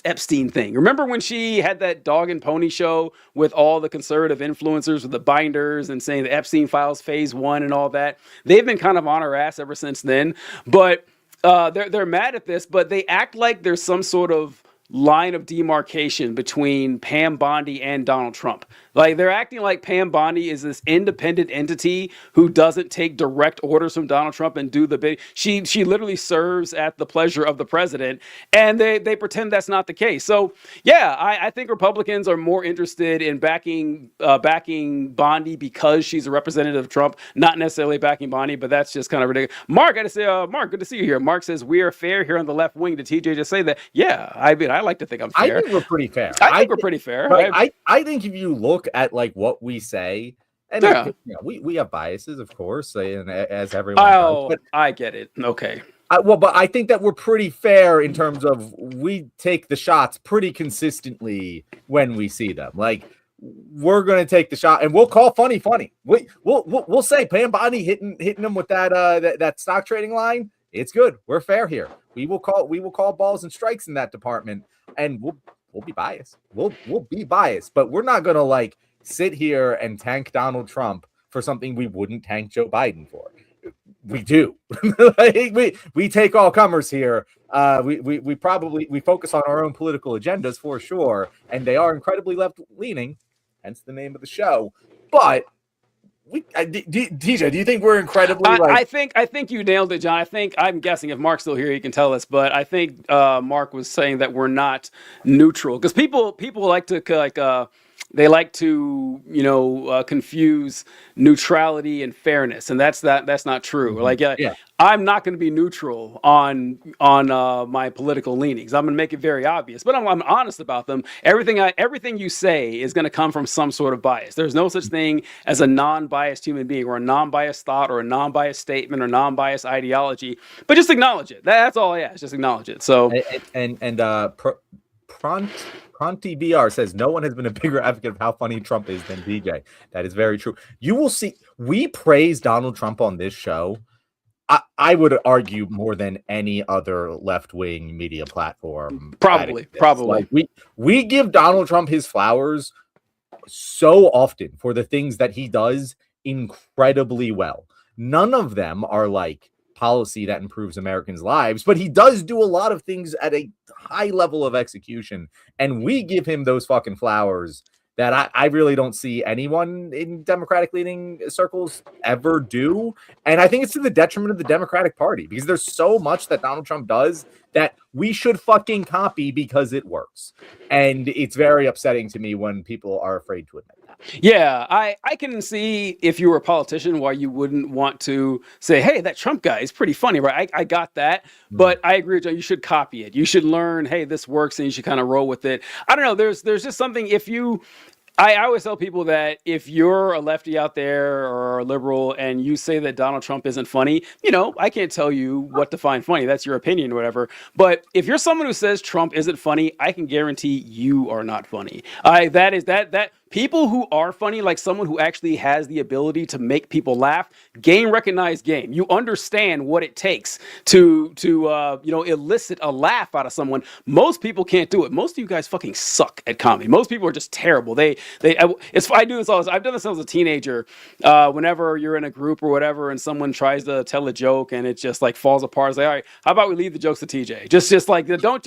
Speaker 3: Epstein thing. Remember when she had that dog and pony show with all the conservative influencers with the binders and saying the Epstein files phase 1 and all that? They've been kind of on her ass ever since then. But they're mad at this, but they act like there's some sort of line of demarcation between Pam Bondi and Donald Trump. Like they're acting like Pam Bondi is this independent entity who doesn't take direct orders from Donald Trump and do the big. She literally serves at the pleasure of the president, and they pretend that's not the case. So yeah, I think Republicans are more interested in backing Bondi because she's a representative of Trump, not necessarily backing Bondi. But that's just kind of ridiculous. Mark, I gotta say, Mark, good to see you here. Mark says we are fair here on the left wing. Did TJ just say that? Yeah, I mean, I like to think I'm fair.
Speaker 2: I think we're pretty fair.
Speaker 3: I think we're pretty fair.
Speaker 2: Right? I think if you look at like what we say, and
Speaker 3: yeah.
Speaker 2: We have biases, of course, and as everyone
Speaker 3: does,
Speaker 2: but
Speaker 3: I get it. Okay.
Speaker 2: But I think that we're pretty fair in terms of we take the shots pretty consistently when we see them. Like we're going to take the shot, and we'll call funny. We'll say Pam Bondi hitting them with that stock trading line. It's good. We're fair here. We will call balls and strikes in that department, and we'll be biased. We'll be biased, but we're not going to like sit here and tank Donald Trump for something we wouldn't tank Joe Biden for. We do. we take all comers here. We focus on our own political agendas for sure, and they are incredibly left leaning, hence the name of the show. But DJ, do you think we're incredibly?
Speaker 3: I think you nailed it, John. I'm guessing if Mark's still here, he can tell us. But I think Mark was saying that we're not neutral because people like to confuse neutrality and fairness, and that's not true.
Speaker 2: Yeah.
Speaker 3: I'm not going to be neutral on my political leanings. I'm going to make it very obvious, but I'm honest about them. Everything you say is going to come from some sort of bias. There's no such thing as a non-biased human being or a non-biased thought or a non-biased statement or non-biased ideology. But just acknowledge it. That's all I ask. Just acknowledge it. So
Speaker 2: Pronti BR says no one has been a bigger advocate of how funny Trump is than DJ. That is very true. You will see. We praise Donald Trump on this show. I would argue more than any other left-wing media platform.
Speaker 3: Probably.
Speaker 2: Like we give Donald Trump his flowers so often for the things that he does incredibly well. None of them are like policy that improves Americans' lives, but he does do a lot of things at a high level of execution, and we give him those fucking flowers that I really don't see anyone in Democratic leaning circles ever do. And I think it's to the detriment of the Democratic Party because there's so much that Donald Trump does that we should fucking copy because it works. And it's very upsetting to me when people are afraid to admit that.
Speaker 3: Yeah, I can see if you were a politician why you wouldn't want to say, hey, that Trump guy is pretty funny, right? I got that. But I agree with you. You should copy it. You should learn, hey, this works, and you should kind of roll with it. I don't know. There's just something I always tell people that if you're a lefty out there or a liberal and you say that Donald Trump isn't funny, I can't tell you what to find funny. That's your opinion or whatever. But if you're someone who says Trump isn't funny, I can guarantee you are not funny. That people who are funny, like someone who actually has the ability to make people laugh, recognized game. You understand what it takes to elicit a laugh out of someone. Most people can't do it. Most of you guys fucking suck at comedy. Most people are just terrible. I do this all. I've done this as a teenager. Whenever you're in a group or whatever, and someone tries to tell a joke and it just like falls apart, it's like, all right, how about we leave the jokes to TJ? Just like don't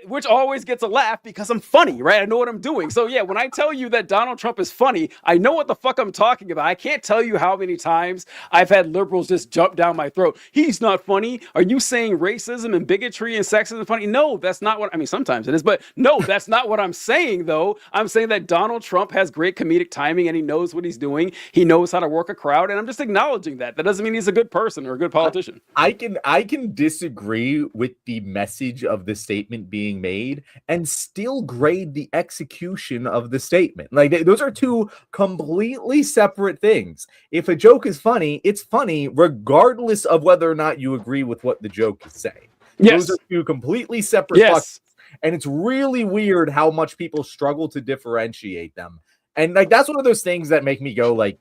Speaker 3: which always gets a laugh because I'm funny, right? I know what I'm doing. So yeah, when when I tell you that Donald Trump is funny, I know what the fuck I'm talking about. I can't tell you how many times I've had liberals just jump down my throat. He's not funny. Are you saying racism and bigotry and sexism is funny? No, that's not what, I mean, sometimes it is, but no, that's not what I'm saying though. I'm saying that Donald Trump has great comedic timing and he knows what he's doing. He knows how to work a crowd, and I'm just acknowledging that. That doesn't mean he's a good person or a good politician.
Speaker 2: I can disagree with the message of the statement being made and still grade the execution of the statement. Like, those are two completely separate things. If a joke is funny, it's funny regardless of whether or not you agree with what the joke is saying.
Speaker 3: Yes.
Speaker 2: Those are two completely separate buckets, and it's really weird how much people struggle to differentiate them. And like, that's one of those things that make me go, like,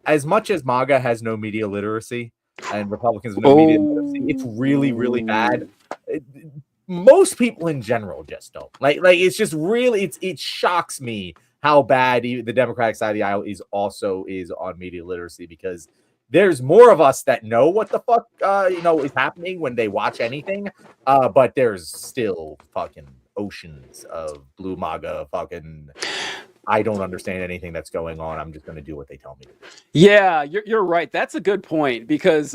Speaker 2: as much as MAGA has no media literacy and Republicans have no media literacy, it's really, really bad. Most people in general just don't. Like it's just really, it shocks me how bad the Democratic side of the aisle is on media literacy, because there's more of us that know what the fuck is happening when they watch anything, but there's still fucking oceans of blue MAGA fucking, I don't understand anything that's going on. I'm just going to do what they tell me to do.
Speaker 3: Yeah, you're right. That's a good point, because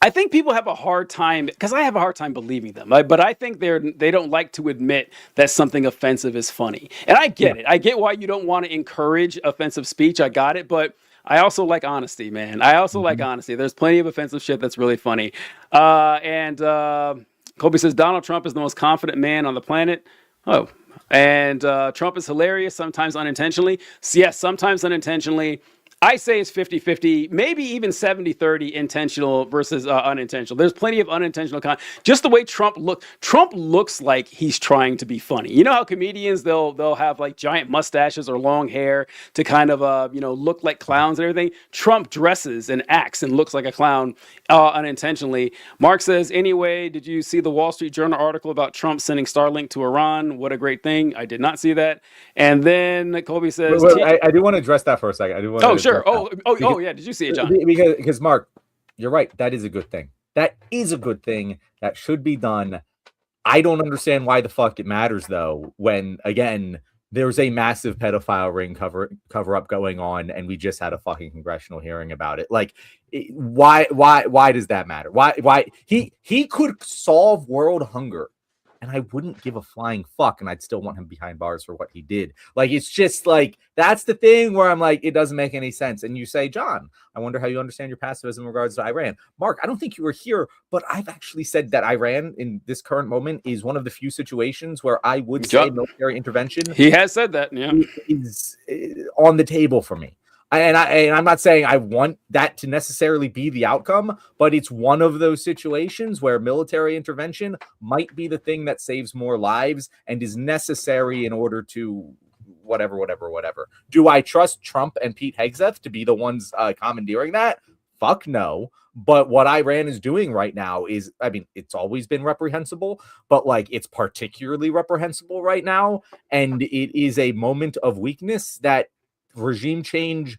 Speaker 3: I think people have a hard time, because I have a hard time believing them, but I think they don't like to admit that something offensive is funny. And I get it. I get why you don't want to encourage offensive speech. I got it. But I also like honesty, man. I also like honesty. There's plenty of offensive shit that's really funny. And Colby says, Donald Trump is the most confident man on the planet. Oh, and Trump is hilarious, sometimes unintentionally. So yes, sometimes unintentionally. I say it's 50-50, maybe even 70-30 intentional versus unintentional. There's plenty of unintentional just the way Trump looks like he's trying to be funny. You know how comedians, they'll have like giant mustaches or long hair to kind of look like clowns and everything. Trump dresses and acts and looks like a clown unintentionally. Mark says, anyway, did you see the Wall Street Journal article about Trump sending Starlink to Iran? What a great thing. I did not see that. And then Colby says,
Speaker 2: I do want to address that for a second. I do want to
Speaker 3: sure. Oh, yeah. Did you see it, John?
Speaker 2: Because Mark, you're right. That is a good thing. That is a good thing. That should be done. I don't understand why the fuck it matters, though, when, again, there's a massive pedophile ring cover up going on, and we just had a fucking congressional hearing about it. Like, why does that matter? Why he could solve world hunger, and I wouldn't give a flying fuck, and I'd still want him behind bars for what he did. Like, it's just like, that's the thing where I'm like, it doesn't make any sense. And you say, John, I wonder how you understand your pacifism in regards to Iran. Mark, I don't think you were here, but I've actually said that Iran in this current moment is one of the few situations where I would say military intervention.
Speaker 3: He has said that, yeah,
Speaker 2: is on the table for me. And I'm not saying I want that to necessarily be the outcome, but it's one of those situations where military intervention might be the thing that saves more lives and is necessary in order to whatever. Do I trust Trump and Pete Hegseth to be the ones commandeering that? Fuck no. But what Iran is doing right now is, I mean, it's always been reprehensible, but like, it's particularly reprehensible right now. And it is a moment of weakness that regime change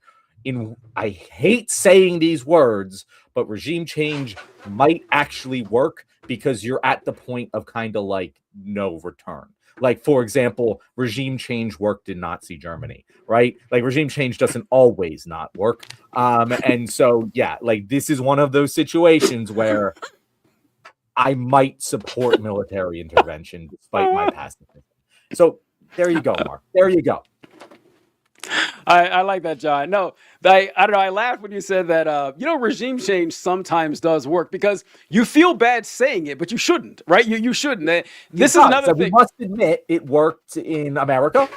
Speaker 2: I hate saying these words, but regime change might actually work, because you're at the point of kind of like no return. Like, for example, regime change worked in Nazi Germany, right? Like, regime change doesn't always not work. And so, yeah, like, this is one of those situations where I might support military intervention despite my pacifism. So there you go, Mark. There you go.
Speaker 3: I like that, John. No, I don't know. I laughed when you said that, regime change sometimes does work, because you feel bad saying it, but you shouldn't, right? You shouldn't. This is another thing.
Speaker 2: We must admit it worked in America.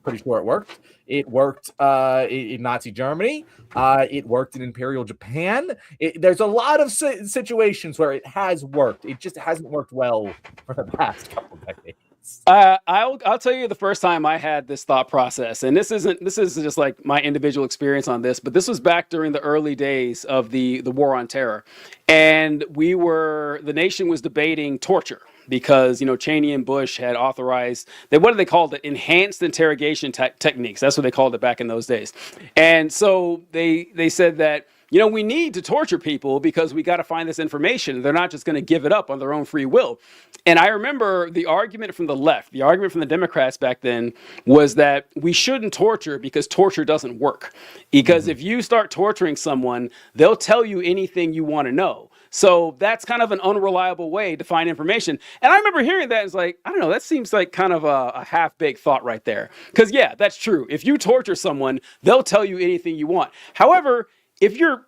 Speaker 2: Pretty sure it worked. It worked in Nazi Germany. It worked in Imperial Japan. There's a lot of situations where it has worked. It just hasn't worked well for the past couple of decades.
Speaker 3: I'll tell you the first time I had this thought process, and this is just like my individual experience on this, but this was back during the early days of the war on terror, and the nation was debating torture, because Cheney and Bush had authorized what do they call it? Enhanced interrogation techniques. That's what they called it back in those days. And so they said that we need to torture people because we got to find this information. They're not just going to give it up on their own free will. And I remember the argument from the left, the argument from the Democrats back then was that we shouldn't torture because torture doesn't work. Because if you start torturing someone, they'll tell you anything you want to know. So that's kind of an unreliable way to find information. And I remember hearing that and it's like, I don't know, that seems like kind of a half-baked thought right there. Because yeah, that's true. If you torture someone, they'll tell you anything you want. However, if you're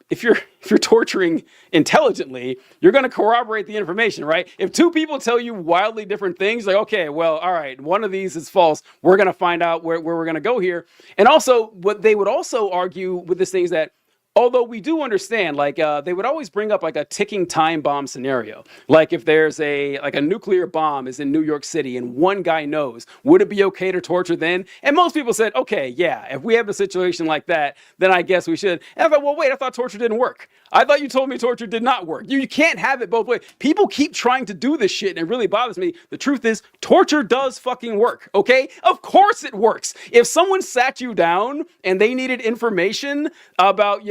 Speaker 3: torturing intelligently, you're going to corroborate the information, right? If two people tell you wildly different things, like, okay, well, all right, one of these is false. We're going to find out where we're going to go here. And also, what they would also argue with this thing is that although we do understand, like they would always bring up like a ticking time bomb scenario. Like if there's a nuclear bomb is in New York City and one guy knows, would it be okay to torture then? And most people said, okay, yeah, if we have a situation like that, then I guess we should. And I thought, well, wait, I thought torture didn't work. I thought you told me torture did not work. You can't have it both ways. People keep trying to do this shit and it really bothers me. The truth is, torture does fucking work, okay? Of course it works. If someone sat you down and they needed information about,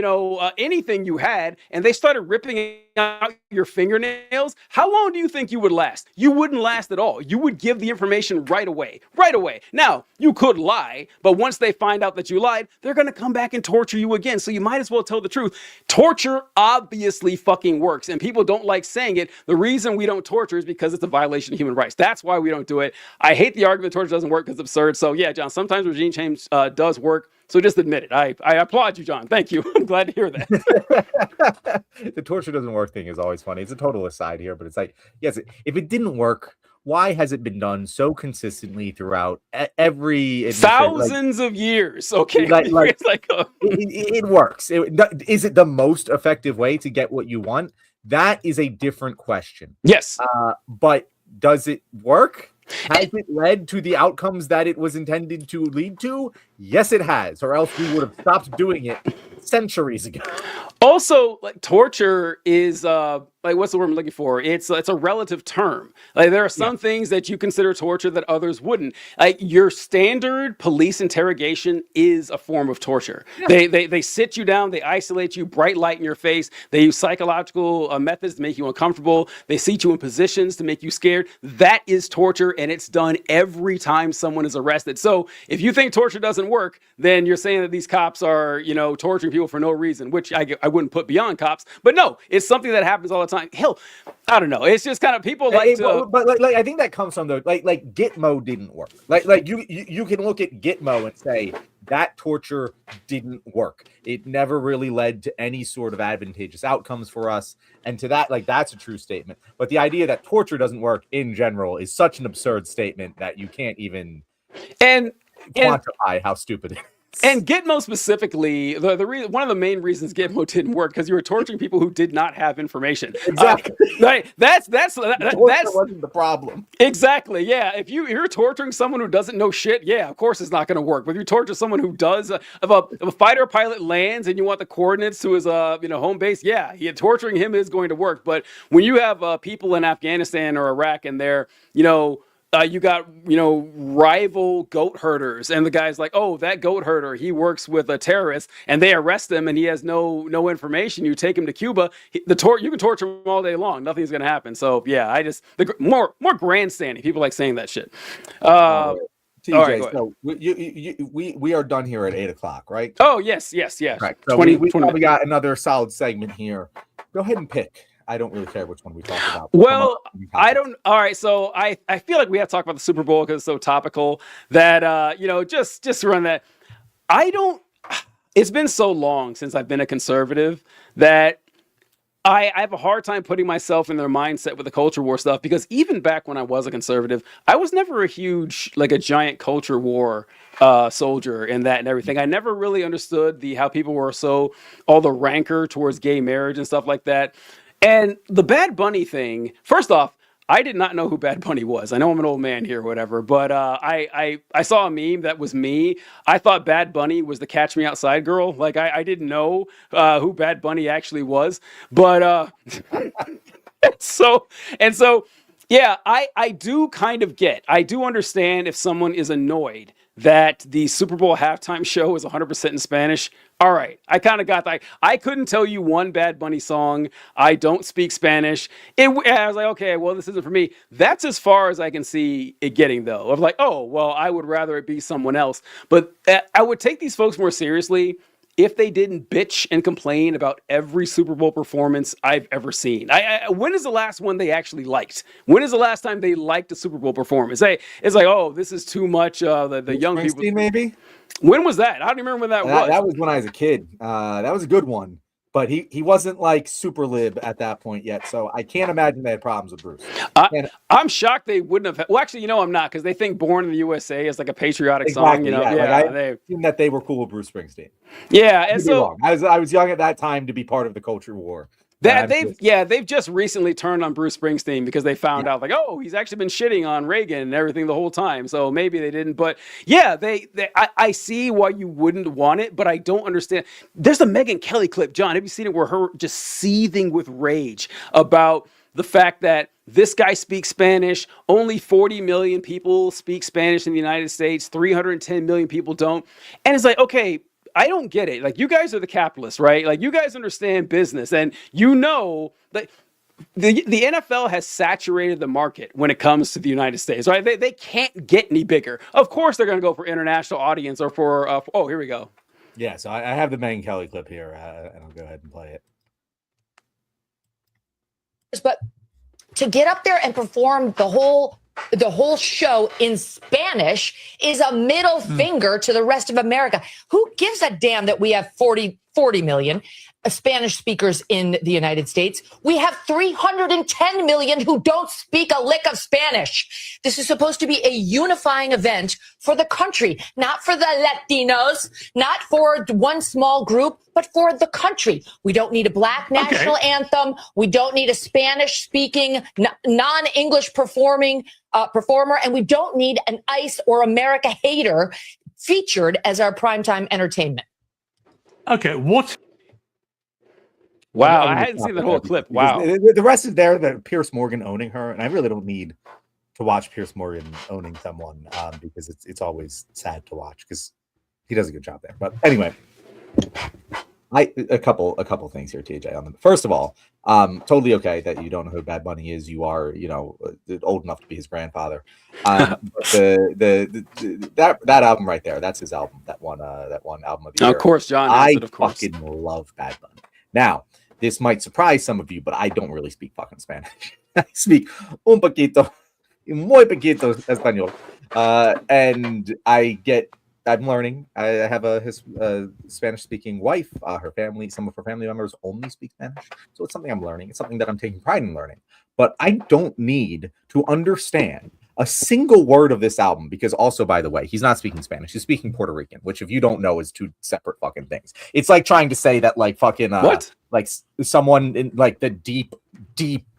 Speaker 3: anything you had, and they started ripping out your fingernails, how long do you think you would last? You wouldn't last at all. You would give the information right away. Right away. Now, you could lie, but once they find out that you lied, they're going to come back and torture you again. So you might as well tell the truth. Torture obviously fucking works, and people don't like saying it. The reason we don't torture is because it's a violation of human rights. That's why we don't do it. I hate the argument torture doesn't work because it's absurd. So yeah, John, sometimes regime change does work. So just admit it. I applaud you, John. Thank you. I'm glad to hear that.
Speaker 2: The torture doesn't work thing is always funny. It's a total aside here, but it's like, yes, if it didn't work, why has it been done so consistently throughout every
Speaker 3: thousands of years? Okay,
Speaker 2: it works. Is it the most effective way to get what you want? That is a different question.
Speaker 3: Yes,
Speaker 2: but does it work? Has it led to the outcomes that it was intended to lead to? Yes, it has, or else we would have stopped doing it centuries ago.
Speaker 3: Also, like torture is what's the word I'm looking for? It's a relative term. Like there are some things that you consider torture that others wouldn't. Like your standard police interrogation is a form of torture. Yeah. They sit you down, they isolate you, bright light in your face. They use psychological methods to make you uncomfortable. They seat you in positions to make you scared. That is torture, and it's done every time someone is arrested. So if you think torture doesn't work, then you're saying that these cops are, torturing people for no reason, which I wouldn't put beyond cops. But no, it's something that happens all the time. Hell, I don't know. It's just kind of people like to.
Speaker 2: But I think that comes from the like Gitmo didn't work. Like you can look at Gitmo and say that torture didn't work. It never really led to any sort of advantageous outcomes for us. And to that, that's a true statement. But the idea that torture doesn't work in general is such an absurd statement that you can't even quantify how stupid it is.
Speaker 3: And Gitmo specifically, one of the main reasons Gitmo didn't work because you were torturing people who did not have information.
Speaker 2: Exactly.
Speaker 3: That's
Speaker 2: wasn't the problem.
Speaker 3: Exactly. Yeah. If you're torturing someone who doesn't know shit, yeah, of course it's not going to work. But if you torture someone who does, if a fighter pilot lands and you want the coordinates to his home base, yeah, torturing him is going to work. But when you have people in Afghanistan or Iraq and they're you got, rival goat herders, and the guy's like, oh, that goat herder, he works with a terrorist, and they arrest him, and he has no information. You take him to Cuba, you can torture him all day long. Nothing's gonna happen. So yeah, more grandstanding. People like saying that shit.
Speaker 2: TJ,
Speaker 3: all right,
Speaker 2: so we are done here at 8:00, right?
Speaker 3: Oh yes.
Speaker 2: Right. So we probably got another solid segment here. Go ahead and pick. I don't really care which one we talk about.
Speaker 3: Well, I don't. All right, so I feel like we have to talk about the Super Bowl because it's so topical that just run that. I don't. It's been so long since I've been a conservative that I have a hard time putting myself in their mindset with the culture war stuff, because even back when I was a conservative, I was never a huge, a giant culture war soldier in that and everything. I never really understood how people were all the rancor towards gay marriage and stuff like that. And the Bad Bunny thing, first off, I did not know who Bad Bunny was. I know I'm an old man here or whatever, but I saw a meme that was me. I thought Bad Bunny was the Catch Me Outside girl. Like, I didn't know who Bad Bunny actually was. But so Yeah, I do kind of I do understand if someone is annoyed that the Super Bowl halftime show is 100% in Spanish. All right, I kind of got that. I couldn't tell you one Bad Bunny song. I don't speak Spanish. I was like, okay, well, this isn't for me. That's as far as I can see it getting, though. Of like, oh, well, I would rather it be someone else. But I would take these folks more seriously if they didn't bitch and complain about every Super Bowl performance I've ever seen. When is the last one they actually liked? When is the last time they liked a Super Bowl performance? It's like, oh, this is too much. The young people.
Speaker 2: Maybe.
Speaker 3: When was that? I don't even remember when that was.
Speaker 2: That was when I was a kid. That was a good one. But he wasn't like super lib at that point yet, so I can't imagine they had problems with Bruce.
Speaker 3: I'm shocked they wouldn't have. Well, actually, I'm not, because they think "Born in the USA" is like a patriotic
Speaker 2: exactly,
Speaker 3: song.
Speaker 2: I assumed that they were cool with Bruce Springsteen.
Speaker 3: Yeah, and so
Speaker 2: I was young at that time to be part of the culture war.
Speaker 3: They've just recently turned on Bruce Springsteen because they found out, like, oh, he's actually been shitting on Reagan and everything the whole time. So maybe they didn't, but yeah, I see why you wouldn't want it, but I don't understand. There's a Megyn Kelly clip, John. Have you seen it, where her just seething with rage about the fact that this guy speaks Spanish? Only 40 million people speak Spanish in the United States. 310 million people don't. And it's like, okay, I don't get it. Like, you guys are the capitalists, right? Like, you guys understand business, and that the NFL has saturated the market when it comes to the United States, right? They can't get any bigger. Of course, they're going to go for international audience or for oh, here we go.
Speaker 2: Yeah, so I have the Megyn Kelly clip here, and I'll go ahead and play it.
Speaker 6: But to get up there and perform the whole show in Spanish is a middle finger to the rest of America. Who gives a damn that we have 40 million Spanish speakers in the United States? We have 310 million who don't speak a lick of Spanish. This is supposed to be a unifying event for the country, not for the Latinos, not for one small group, but for the country. We don't need a black national anthem. We don't need a Spanish-speaking, non-English performer, and we don't need an ICE or America hater featured as our primetime entertainment.
Speaker 7: Okay, what?
Speaker 3: Wow, I hadn't seen that whole clip. Wow.
Speaker 2: The rest is there, that Pierce Morgan owning her, and I really don't need to watch Pierce Morgan owning someone because it's always sad to watch because he does a good job there. But anyway, a couple things here, TJ. First of all, totally okay that you don't know who Bad Bunny is. You are, old enough to be his grandfather. That album right there, that's his album. That one album of the year.
Speaker 3: Of course, John.
Speaker 2: I fucking love Bad Bunny. Now, this might surprise some of you, but I don't really speak fucking Spanish. I speak un poquito, muy poquito español, and I'm learning. I have a Spanish-speaking wife. Some of her family members only speak Spanish, so it's something I'm learning. It's something that I'm taking pride in learning. But I don't need to understand a single word of this album, because also, by the way, he's not speaking Spanish. He's speaking Puerto Rican, which, if you don't know, is two separate fucking things. It's like trying to say that, like, fucking
Speaker 3: what?
Speaker 2: Like someone in like the deep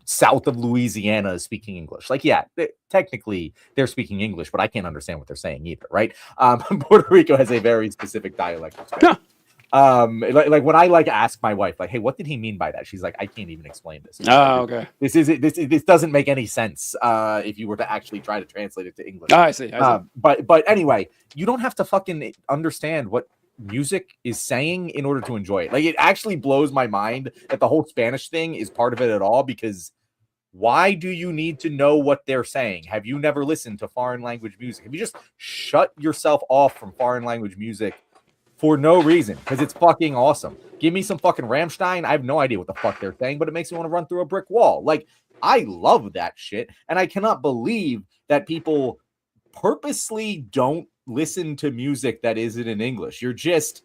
Speaker 2: south of Louisiana is speaking English. Like, yeah, technically they're speaking English, but I can't understand what they're saying either, right? Puerto Rico has a very specific dialect of Spanish. Like when I ask my wife, like, hey, what did he mean by that? She's like, I can't even explain this.
Speaker 3: Oh, okay.
Speaker 2: This doesn't make any sense if you were to actually try to translate it to English.
Speaker 3: Oh, I see.
Speaker 2: But anyway, you don't have to fucking understand what music is saying in order to enjoy it. Like, it actually blows my mind that the whole Spanish thing is part of it at all, because why do you need to know what they're saying? Have you never listened to foreign language music? Have you just shut yourself off from foreign language music for no reason? Because it's fucking awesome. Give me some fucking Rammstein. I have no idea what the fuck they're saying, but it makes me want to run through a brick wall. Like, I love that shit, and I cannot believe that people purposely don't listen to music that isn't in English. You're just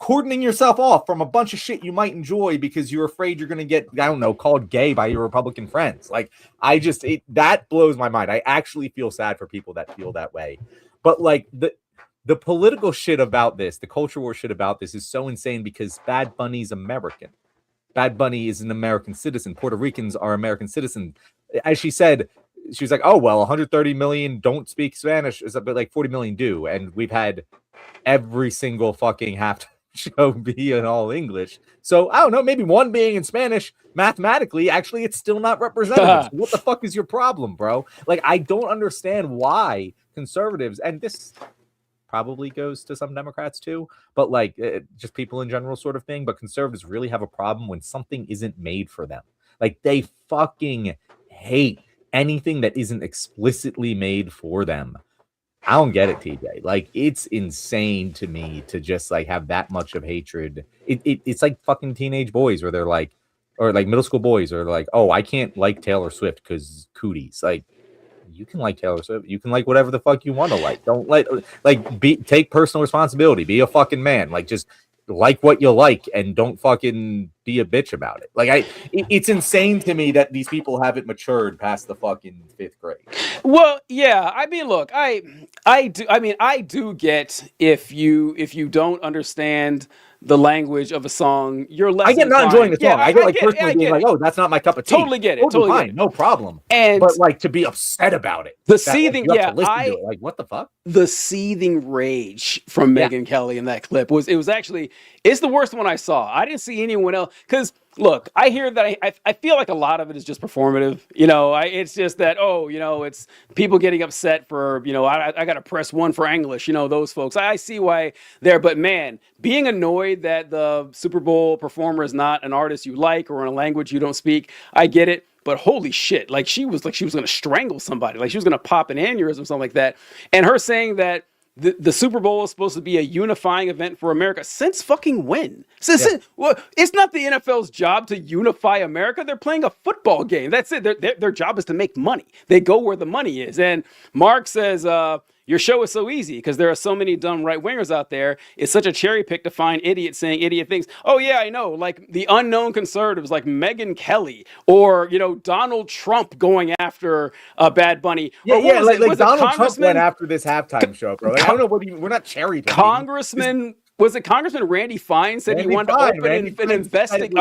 Speaker 2: cordoning yourself off from a bunch of shit you might enjoy because you're afraid you're going to get, I don't know, called gay by your Republican friends. Like, that blows my mind. I actually feel sad for people that feel that way. But like the political shit about this, the culture war shit about this is so insane because Bad Bunny's American. Bad Bunny is an American citizen. Puerto Ricans are American citizens. As she said, she was like, oh, well, 130 million don't speak Spanish, but like 40 million do. And we've had every single fucking show be in all English. So I don't know, maybe one being in Spanish, mathematically, actually, it's still not representative. So what the fuck is your problem, bro? Like, I don't understand why conservatives, and this probably goes to some Democrats too, but like just people in general sort of thing. But conservatives really have a problem when something isn't made for them. Like, they fucking hate anything that isn't explicitly made for them. I don't get it, TJ. Like, it's insane to me to just like have that much of hatred. It's like fucking teenage boys where they're like, or like middle school boys are like, oh, I can't like Taylor Swift because cooties. Like, you can like Taylor Swift. You can like whatever the fuck you want to like. Don't take personal responsibility. Be a fucking man. Like, just like what you like and don't fucking be a bitch about it. Like, it's insane to me that these people haven't matured past the fucking 5th grade.
Speaker 3: Well, yeah. I mean, look, I do get if you don't understand the language of a song, you're less.
Speaker 2: I get not enjoying the song.
Speaker 3: Yeah,
Speaker 2: I get like personally being like, oh, that's not my cup of tea.
Speaker 3: Totally get it. Totally
Speaker 2: fine,
Speaker 3: get it.
Speaker 2: no problem.
Speaker 3: But
Speaker 2: like, to be upset about it,
Speaker 3: the seething,
Speaker 2: like, what the fuck?
Speaker 3: The seething rage from Megyn Kelly in that clip was it's the worst one I saw. I didn't see anyone else because. Look, I hear that I feel like a lot of it is just performative. It's just that, it's people getting upset for, I got to press 1 for English, those folks. I see why they're, but man, being annoyed that the Super Bowl performer is not an artist you like or in a language you don't speak, I get it. But holy shit, like she was going to strangle somebody. Like she was going to pop an aneurysm or something like that. And her saying that the Super Bowl is supposed to be a unifying event for America. Since fucking when? Well, it's not the NFL's job to unify America. They're playing a football game. That's it. Their job is to make money. They go where the money is. And Mark says, your show is so easy because there are so many dumb right-wingers out there. It's such a cherry pick to find idiots saying idiot things. Oh, yeah, I know. Like the unknown conservatives like Megyn Kelly or, Donald Trump going after Bad Bunny.
Speaker 2: Yeah, like Donald Trump went after this halftime show, bro. Like, I don't know we're not cherry picking.
Speaker 3: Congressman Randy Fine said he wanted to open an investigation,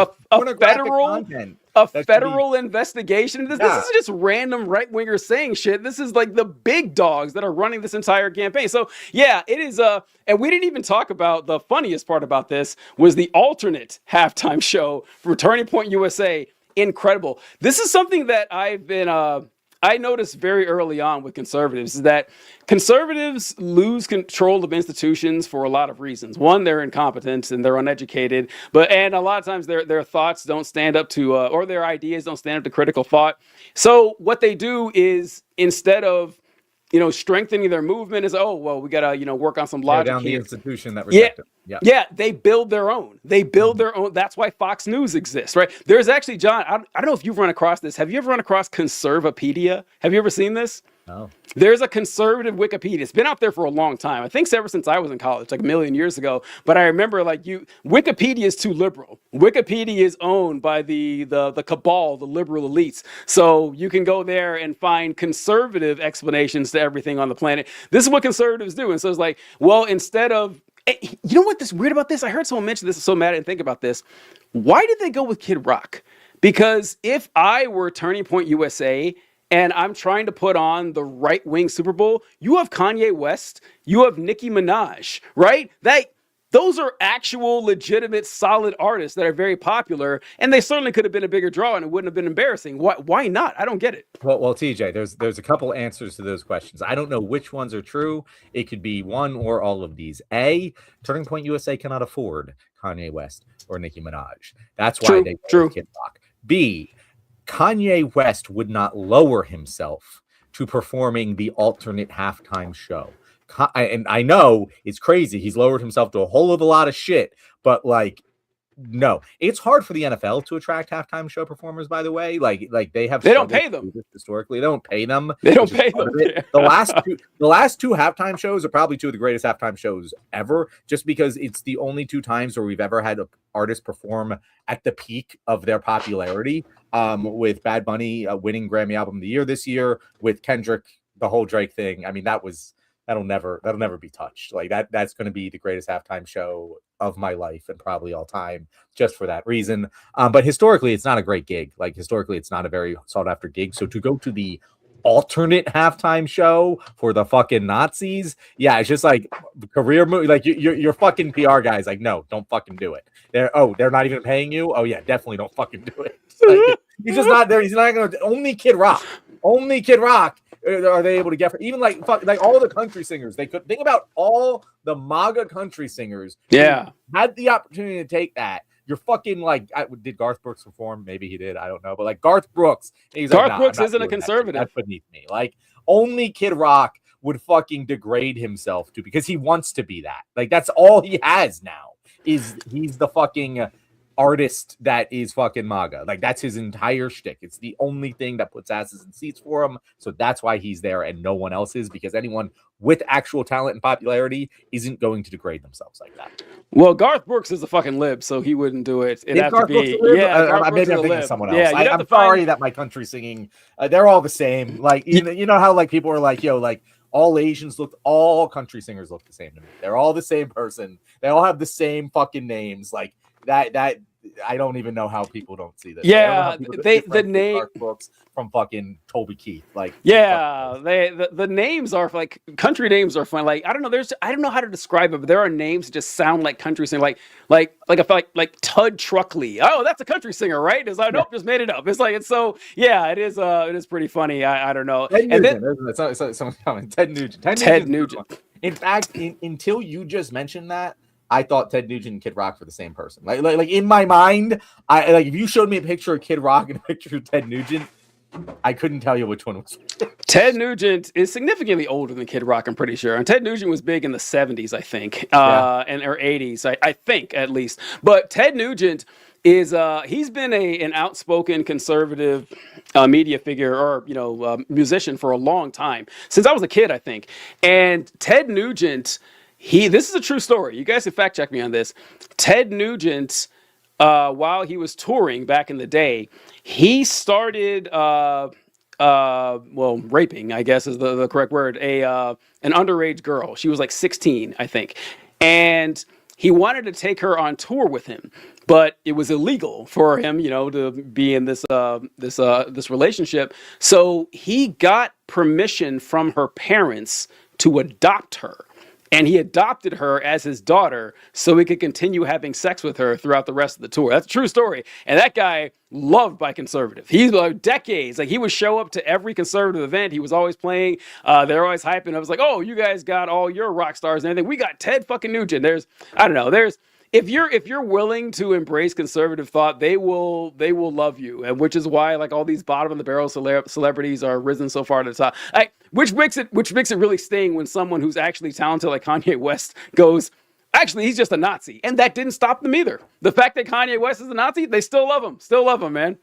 Speaker 3: a federal investigation. This is just random right-wingers saying shit. This is like the big dogs that are running this entire campaign. So yeah, it is. And we didn't even talk about the funniest part about this was the alternate halftime show for Turning Point USA. Incredible. This is something that I noticed very early on with conservatives is that conservatives lose control of institutions for a lot of reasons. One, they're incompetent and they're uneducated, and a lot of times their thoughts don't stand up to, or their ideas don't stand up to critical thought. So what they do is instead of strengthening their movement is, we got to, work on some logic
Speaker 2: down
Speaker 3: here.
Speaker 2: The institution that rejected.
Speaker 3: Yeah, they build their own. That's why Fox News exists, right? There's actually, John, I don't know if you've run across this. Have you ever run across Conservapedia? Have you ever seen this?
Speaker 2: No.
Speaker 3: There's a conservative Wikipedia. It's been out there for a long time. I think ever since I was in college, like a million years ago. But I remember Wikipedia is too liberal. Wikipedia is owned by the cabal, the liberal elites. So you can go there and find conservative explanations to everything on the planet. This is what conservatives do. And so it's like, well, instead of, you know what this weird about this? I heard someone mention this. I'm so mad I didn't think about this. Why did they go with Kid Rock? Because if I were Turning Point USA and I'm trying to put on the right-wing Super Bowl, you have Kanye West, you have Nicki Minaj, right? Those are actual, legitimate, solid artists that are very popular, and they certainly could have been a bigger draw, and it wouldn't have been embarrassing. Why not? I don't get it.
Speaker 2: Well, TJ, there's a couple answers to those questions. I don't know which ones are true. It could be one or all of these. A, Turning Point USA cannot afford Kanye West or Nicki Minaj. That's why they chose Kid Rock. B, Kanye West would not lower himself to performing the alternate halftime show. And I know it's crazy. He's lowered himself to a whole lot of shit, but no, it's hard for the NFL to attract halftime show performers, by the way. Like they don't
Speaker 3: pay them
Speaker 2: historically. They don't pay them.
Speaker 3: They don't pay them.
Speaker 2: The last two halftime shows are probably two of the greatest halftime shows ever, just because it's the only two times where we've ever had an artist perform at the peak of their popularity. With Bad Bunny winning Grammy Album of the Year this year, with Kendrick, the whole Drake thing. I mean, that'll never be touched. Like that's going to be the greatest halftime show of my life and probably all time, just for that reason. But historically, it's not a great gig. Like historically, it's not a very sought after gig. So to go to the alternate halftime show for the fucking Nazis. Yeah, it's just like career move. Like your fucking PR guys, like, no, don't fucking do it. They're not even paying you. Oh yeah, definitely don't fucking do it. Like, he's just not there. He's not gonna. Only Kid Rock. Are they able to get for even like all the country singers? They could think about all the MAGA country singers.
Speaker 3: Yeah,
Speaker 2: had the opportunity to take that. You're fucking like, did Garth Brooks perform? Maybe he did. I don't know. But like Garth Brooks,
Speaker 3: Garth Brooks isn't a conservative.
Speaker 2: That's beneath me. Like only Kid Rock would fucking degrade himself to because he wants to be that. Like that's all he has now. He's the fucking artist that is fucking MAGA. Like that's his entire shtick. It's the only thing that puts asses in seats for him. So that's why he's there and no one else is, because anyone with actual talent and popularity isn't going to degrade themselves like that.
Speaker 3: Well, Garth Brooks is a fucking lib, so he wouldn't do it. It'd have to be
Speaker 2: maybe I'm thinking of someone else.
Speaker 3: Yeah,
Speaker 2: I'm sorry that my country singing, they're all the same. Like you know how like people are like, yo, like all country singers look the same to me. They're all the same person. They all have the same fucking names. Like that I don't even know how people don't see this.
Speaker 3: Yeah, the name
Speaker 2: Garth Brooks from fucking Toby Keith. Like
Speaker 3: yeah, the names are like country names are fun. Like I don't know how to describe it, but there are names that just sound like country singer. Like Tud Truckley. Oh, that's a country singer, right? It's like nope, just made it up. It's like it's so yeah, it is pretty funny. I don't know.
Speaker 2: Ted Nugent. Ted Nugent. In fact, until you just mentioned that, I thought Ted Nugent and Kid Rock were the same person. Like in my mind, I like if you showed me a picture of Kid Rock and a picture of Ted Nugent, I couldn't tell you which one was.
Speaker 3: Ted Nugent is significantly older than Kid Rock, I'm pretty sure. And Ted Nugent was big in the 70s, I think, and or 80s, I think at least. But Ted Nugent is he's been an outspoken conservative media figure or musician for a long time, since I was a kid, I think. And Ted Nugent. This is a true story. You guys can fact check me on this. Ted Nugent, while he was touring back in the day, he started, raping, I guess is the correct word, an underage girl. She was like 16, I think. And he wanted to take her on tour with him, but it was illegal for him, to be in this relationship. So he got permission from her parents to adopt her. And he adopted her as his daughter so he could continue having sex with her throughout the rest of the tour. That's a true story. And that guy loved by conservative. He's like decades. Like he would show up to every conservative event. He was always playing. They're always hyping. I was like, oh, you guys got all your rock stars and everything. We got Ted fucking Nugent. If you're willing to embrace conservative thought, they will love you, and which is why like all these bottom of the barrel celebrities are risen so far to the top. Which makes it really sting when someone who's actually talented like Kanye West goes, actually he's just a Nazi, and that didn't stop them either. The fact that Kanye West is a Nazi, they still love him, man.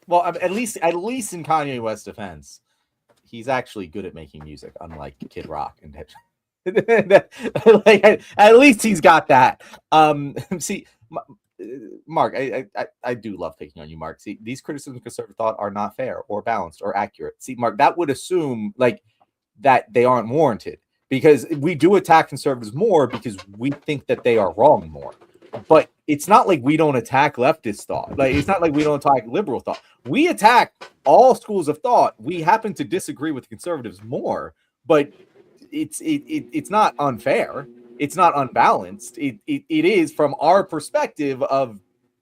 Speaker 2: Well, at least in Kanye West's defense, he's actually good at making music, unlike Kid Rock and Ted. Like at least he's got that. See, Mark, I do love picking on you, Mark. See, these criticisms of conservative thought are not fair or balanced or accurate. See, Mark, that would assume like that they aren't warranted, because we do attack conservatives more because we think that they are wrong more. But it's not like we don't attack leftist thought. Like it's not like we don't attack liberal thought. We attack all schools of thought. We happen to disagree with conservatives more, but it's not unfair. It's not unbalanced. It is, from our perspective of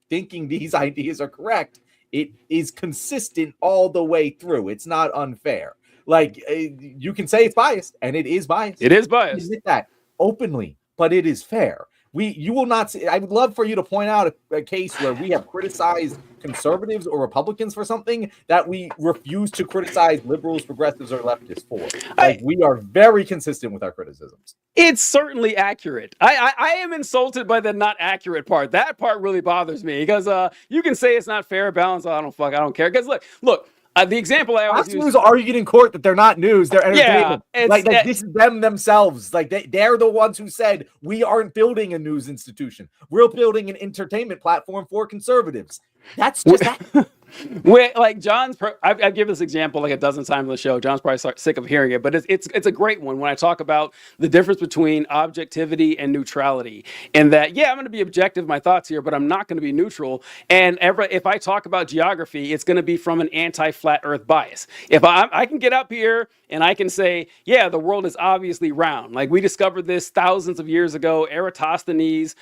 Speaker 2: thinking these ideas are correct, it is consistent all the way through. It's not unfair. Like you can say it's biased, and it is biased.
Speaker 3: It is biased.
Speaker 2: Admit that openly, but it is fair. You will not see. I would love for you to point out a case where we have criticized conservatives or Republicans for something that we refuse to criticize liberals, progressives, or leftists for. Like we are very consistent with our criticisms.
Speaker 3: It's certainly accurate. I am insulted by the not accurate part. That part really bothers me because you can say it's not fair, balanced. I don't care. Because look. The example I always use.
Speaker 2: News argued in court that they're not news; they're entertainment. Yeah, this is them themselves. Like they're the ones who said we aren't building a news institution. We're building an entertainment platform for conservatives. That's just that.
Speaker 3: Where, like John's, I've given this example like a dozen times on the show. John's probably sick of hearing it, but it's a great one when I talk about the difference between objectivity and neutrality. And that, yeah, I'm going to be objective in my thoughts here, but I'm not going to be neutral. And if I talk about geography, it's going to be from an anti-flat Earth bias. If I can get up here and I can say, yeah, the world is obviously round. Like we discovered this thousands of years ago. Eratosthenes,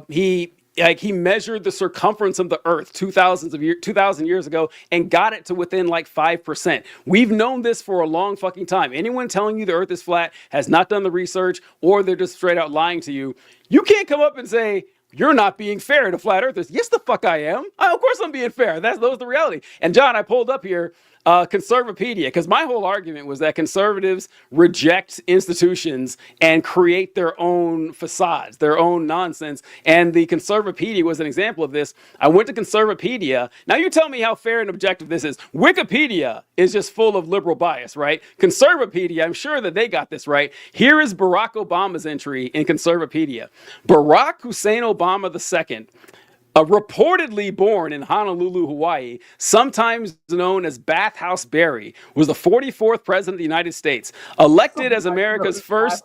Speaker 3: he measured the circumference of the Earth 2,000 years ago and got it to within like 5%. We've known this for a long fucking time. Anyone telling you the Earth is flat has not done the research, or they're just straight out lying to you. You can't come up and say, you're not being fair to flat earthers. Yes, the fuck I am. Of course I'm being fair. That's the reality. And John, I pulled up here Conservapedia, because my whole argument was that conservatives reject institutions and create their own facades, their own nonsense. And the Conservapedia was an example of this. I went to Conservapedia. Now you tell me how fair and objective this is. Wikipedia is just full of liberal bias, right? Conservapedia, I'm sure that they got this right. Here is Barack Obama's entry in Conservapedia. Barack Hussein Obama II, reportedly born in Honolulu, Hawaii, sometimes known as Bathhouse Barry, was the 44th president of the United States, elected as America's first.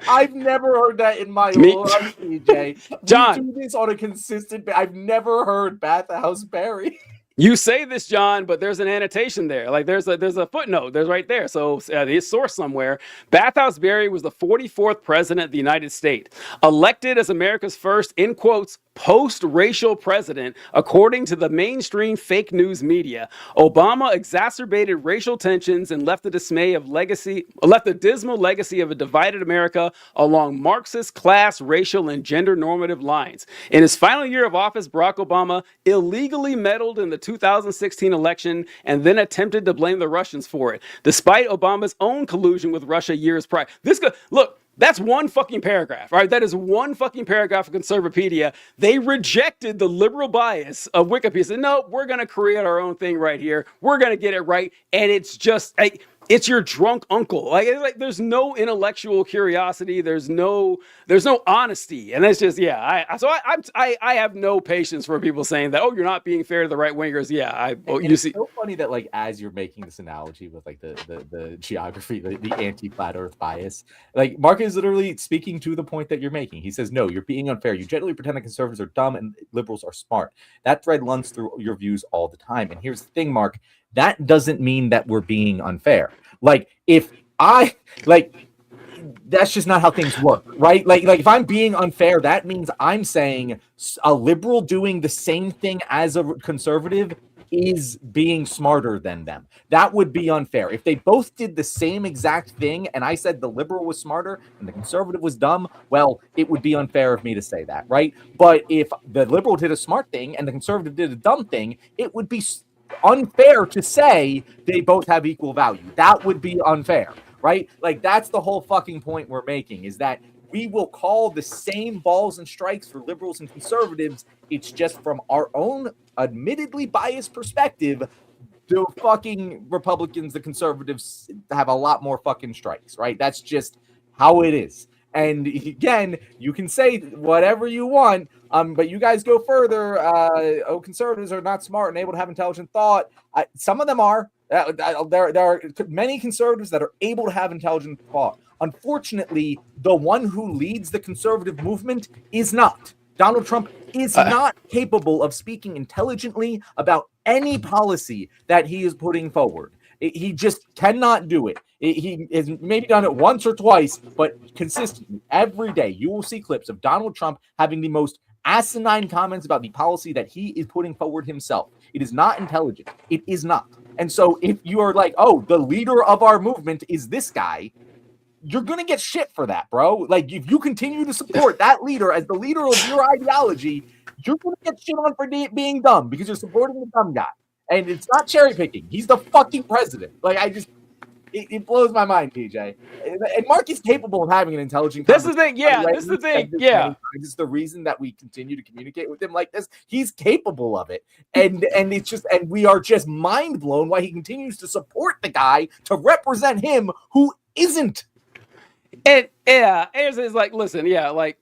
Speaker 2: I've never heard that in my life, TJ.
Speaker 3: John,
Speaker 2: we do this on a consistent. I've never heard Bathhouse Barry.
Speaker 3: You say this, John, but there's an annotation there. Like there's a footnote. There's right there. So the source somewhere. Bathhouse Barry was the 44th president of the United States, elected as America's first, in quotes, post-racial president, according to the mainstream fake news media. Obama exacerbated racial tensions and left the dismal legacy of a divided America along Marxist, class, racial, and gender normative lines. In his final year of office, Barack Obama illegally meddled in the 2016 election and then attempted to blame the Russians for it, despite Obama's own collusion with Russia years prior. Look, that's one fucking paragraph, right? That is one fucking paragraph of Conservapedia. They rejected the liberal bias of Wikipedia. Said, no, we're going to create our own thing right here. We're going to get it right. And it's just, it's your drunk uncle. Like there's no intellectual curiosity. There's no honesty. And that's just, yeah. I have no patience for people saying that, oh, you're not being fair to the right wingers. Yeah.
Speaker 2: It's so funny that like, as you're making this analogy with like the geography, the anti-flat earth bias, like Mark is literally speaking to the point that you're making. He says, no, you're being unfair. You generally pretend that conservatives are dumb and liberals are smart. That thread runs through your views all the time. And here's the thing, Mark, that doesn't mean that we're being unfair. Like that's just not how things work, right? Like if I'm being unfair, that means I'm saying a liberal doing the same thing as a conservative is being smarter than them. That would be unfair. If they both did the same exact thing and I said the liberal was smarter and the conservative was dumb, well, it would be unfair of me to say that, right? But if the liberal did a smart thing and the conservative did a dumb thing, it would be unfair to say they both have equal value. That would be unfair, right? Like that's the whole fucking point we're making, is that we will call the same balls and strikes for liberals and conservatives. It's just from our own admittedly biased perspective, the fucking Republicans, the conservatives have a lot more fucking strikes, right? That's just how it is. And again, you can say whatever you want, but you guys go further. Conservatives are not smart and able to have intelligent thought. Some of them are. There are many conservatives that are able to have intelligent thought. Unfortunately, the one who leads the conservative movement is not. Donald Trump is not capable of speaking intelligently about any policy that he is putting forward. He just cannot do it. He has maybe done it once or twice, but consistently every day you will see clips of Donald Trump having the most asinine comments about the policy that he is putting forward himself. It is not intelligent. It is not. And so if you are like, oh, the leader of our movement is this guy, you're going to get shit for that, bro. Like, if you continue to support that leader as the leader of your ideology, you're going to get shit on for being dumb because you're supporting the dumb guy. And it's not cherry picking. He's the fucking president. Like, it blows my mind, TJ. And Mark is capable of having an intelligent conversation.
Speaker 3: This is the thing. Yeah, this is the thing. Yeah.
Speaker 2: It's the reason that we continue to communicate with him like this. He's capable of it. And it's just, and we are just mind blown why he continues to support the guy to represent him who isn't.
Speaker 3: And yeah, it's like, listen, yeah, like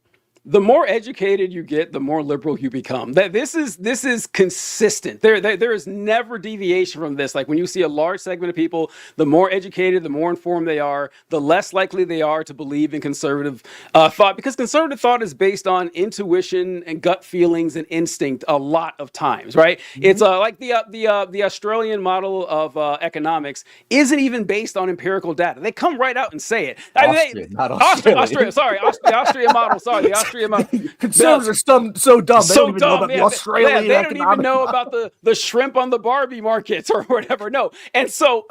Speaker 3: the more educated you get, the more liberal you become. That this is consistent. There is never deviation from this. Like when you see a large segment of people, the more educated, the more informed they are, the less likely they are to believe in conservative thought, because conservative thought is based on intuition and gut feelings and instinct a lot of times, right? It's like the Australian model of economics isn't even based on empirical data. They come right out and say it.
Speaker 2: Not Australia.
Speaker 3: Sorry, the Austrian model. Sorry, the Austrian model.
Speaker 2: Conservatives are so dumb. They don't even know about the Australian
Speaker 3: they don't even know about the shrimp on the Barbie markets or whatever. No, and so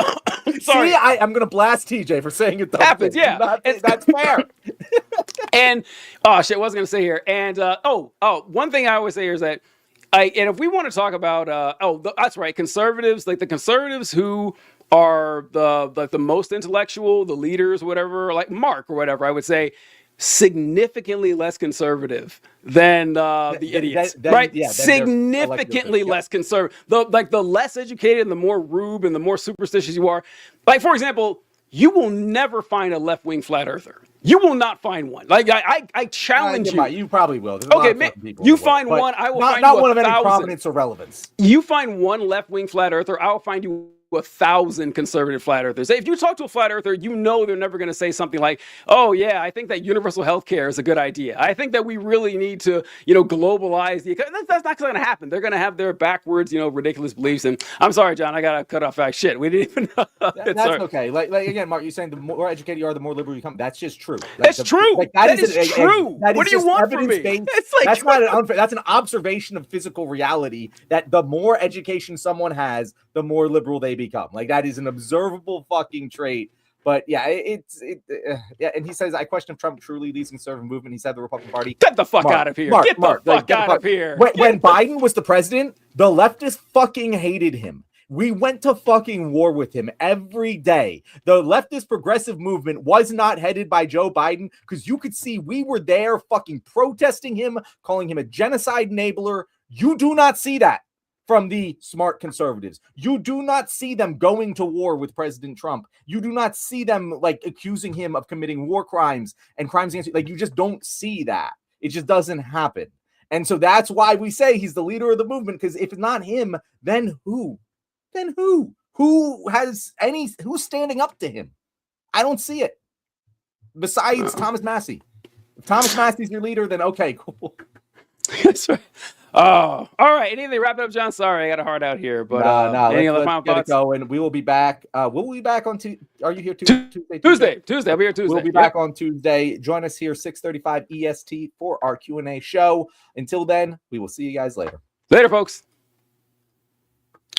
Speaker 3: sorry,
Speaker 2: See, I'm gonna blast TJ for saying it.
Speaker 3: Happens, yeah.
Speaker 2: That's fair.
Speaker 3: And oh shit, what was I gonna say here? And one thing I always say is that and if we want to talk about that's right, conservatives, like the conservatives who are the most intellectual, the leaders, whatever, like Mark or whatever, I would say significantly less conservative than the idiots, right?
Speaker 2: Yeah,
Speaker 3: significantly less conservative. The less educated and the more rube and the more superstitious you are. Like, for example, you will never find a left-wing flat earther. You will not find one. Like I challenge you.
Speaker 2: You probably will.
Speaker 3: Okay, you find one. I will find
Speaker 2: not
Speaker 3: you
Speaker 2: one of
Speaker 3: 1,000.
Speaker 2: any prominence or relevance.
Speaker 3: You find one left-wing flat earther, I will find you 1,000 conservative flat earthers. If you talk to a flat earther, you know they're never going to say something like, "Oh yeah, I think that universal health care is a good idea. I think that we really need to, globalize the economy." That's not going to happen. They're going to have their backwards, ridiculous beliefs. And I'm sorry, John, I got to cut off that shit. We didn't even know.
Speaker 2: That's okay. Like again, Mark, you're saying the more educated you are, the more liberal you become. That's just true.
Speaker 3: That's true. That is true. What do you want from me?
Speaker 2: It's like, that's not an unfair. That's an observation of physical reality. That the more education someone has, the more liberal they become. Like that is an observable fucking trait. But yeah, yeah. And he says, I question if Trump truly leads the conservative movement. He said the Republican Party.
Speaker 3: Get the fuck out of here. Get the fuck out of here.
Speaker 2: When Biden was the president, the leftists fucking hated him. We went to fucking war with him every day. The leftist progressive movement was not headed by Joe Biden because you could see we were there fucking protesting him, calling him a genocide enabler. You do not see that from the smart conservatives. You do not see them going to war with President Trump. You do not see them like accusing him of committing war crimes and crimes against you. Like you just don't see that. It just doesn't happen. And so that's why we say he's the leader of the movement, because if it's not him, then who? Then who? Who's standing up to him? I don't see it. Besides Thomas Massey. If Thomas Massey's your leader, then okay, cool.
Speaker 3: That's right. Oh, all right. Anything to wrap it up, John? Sorry, I got a heart out here. But any other final thoughts?
Speaker 2: And we will be back. Will we be back on Tuesday? Are you here Tuesday?
Speaker 3: Tuesday. I'll be here Tuesday.
Speaker 2: We'll be back on Tuesday. Join us here 6:35 EST for our Q&A show. Until then, we will see you guys later.
Speaker 3: Later, folks.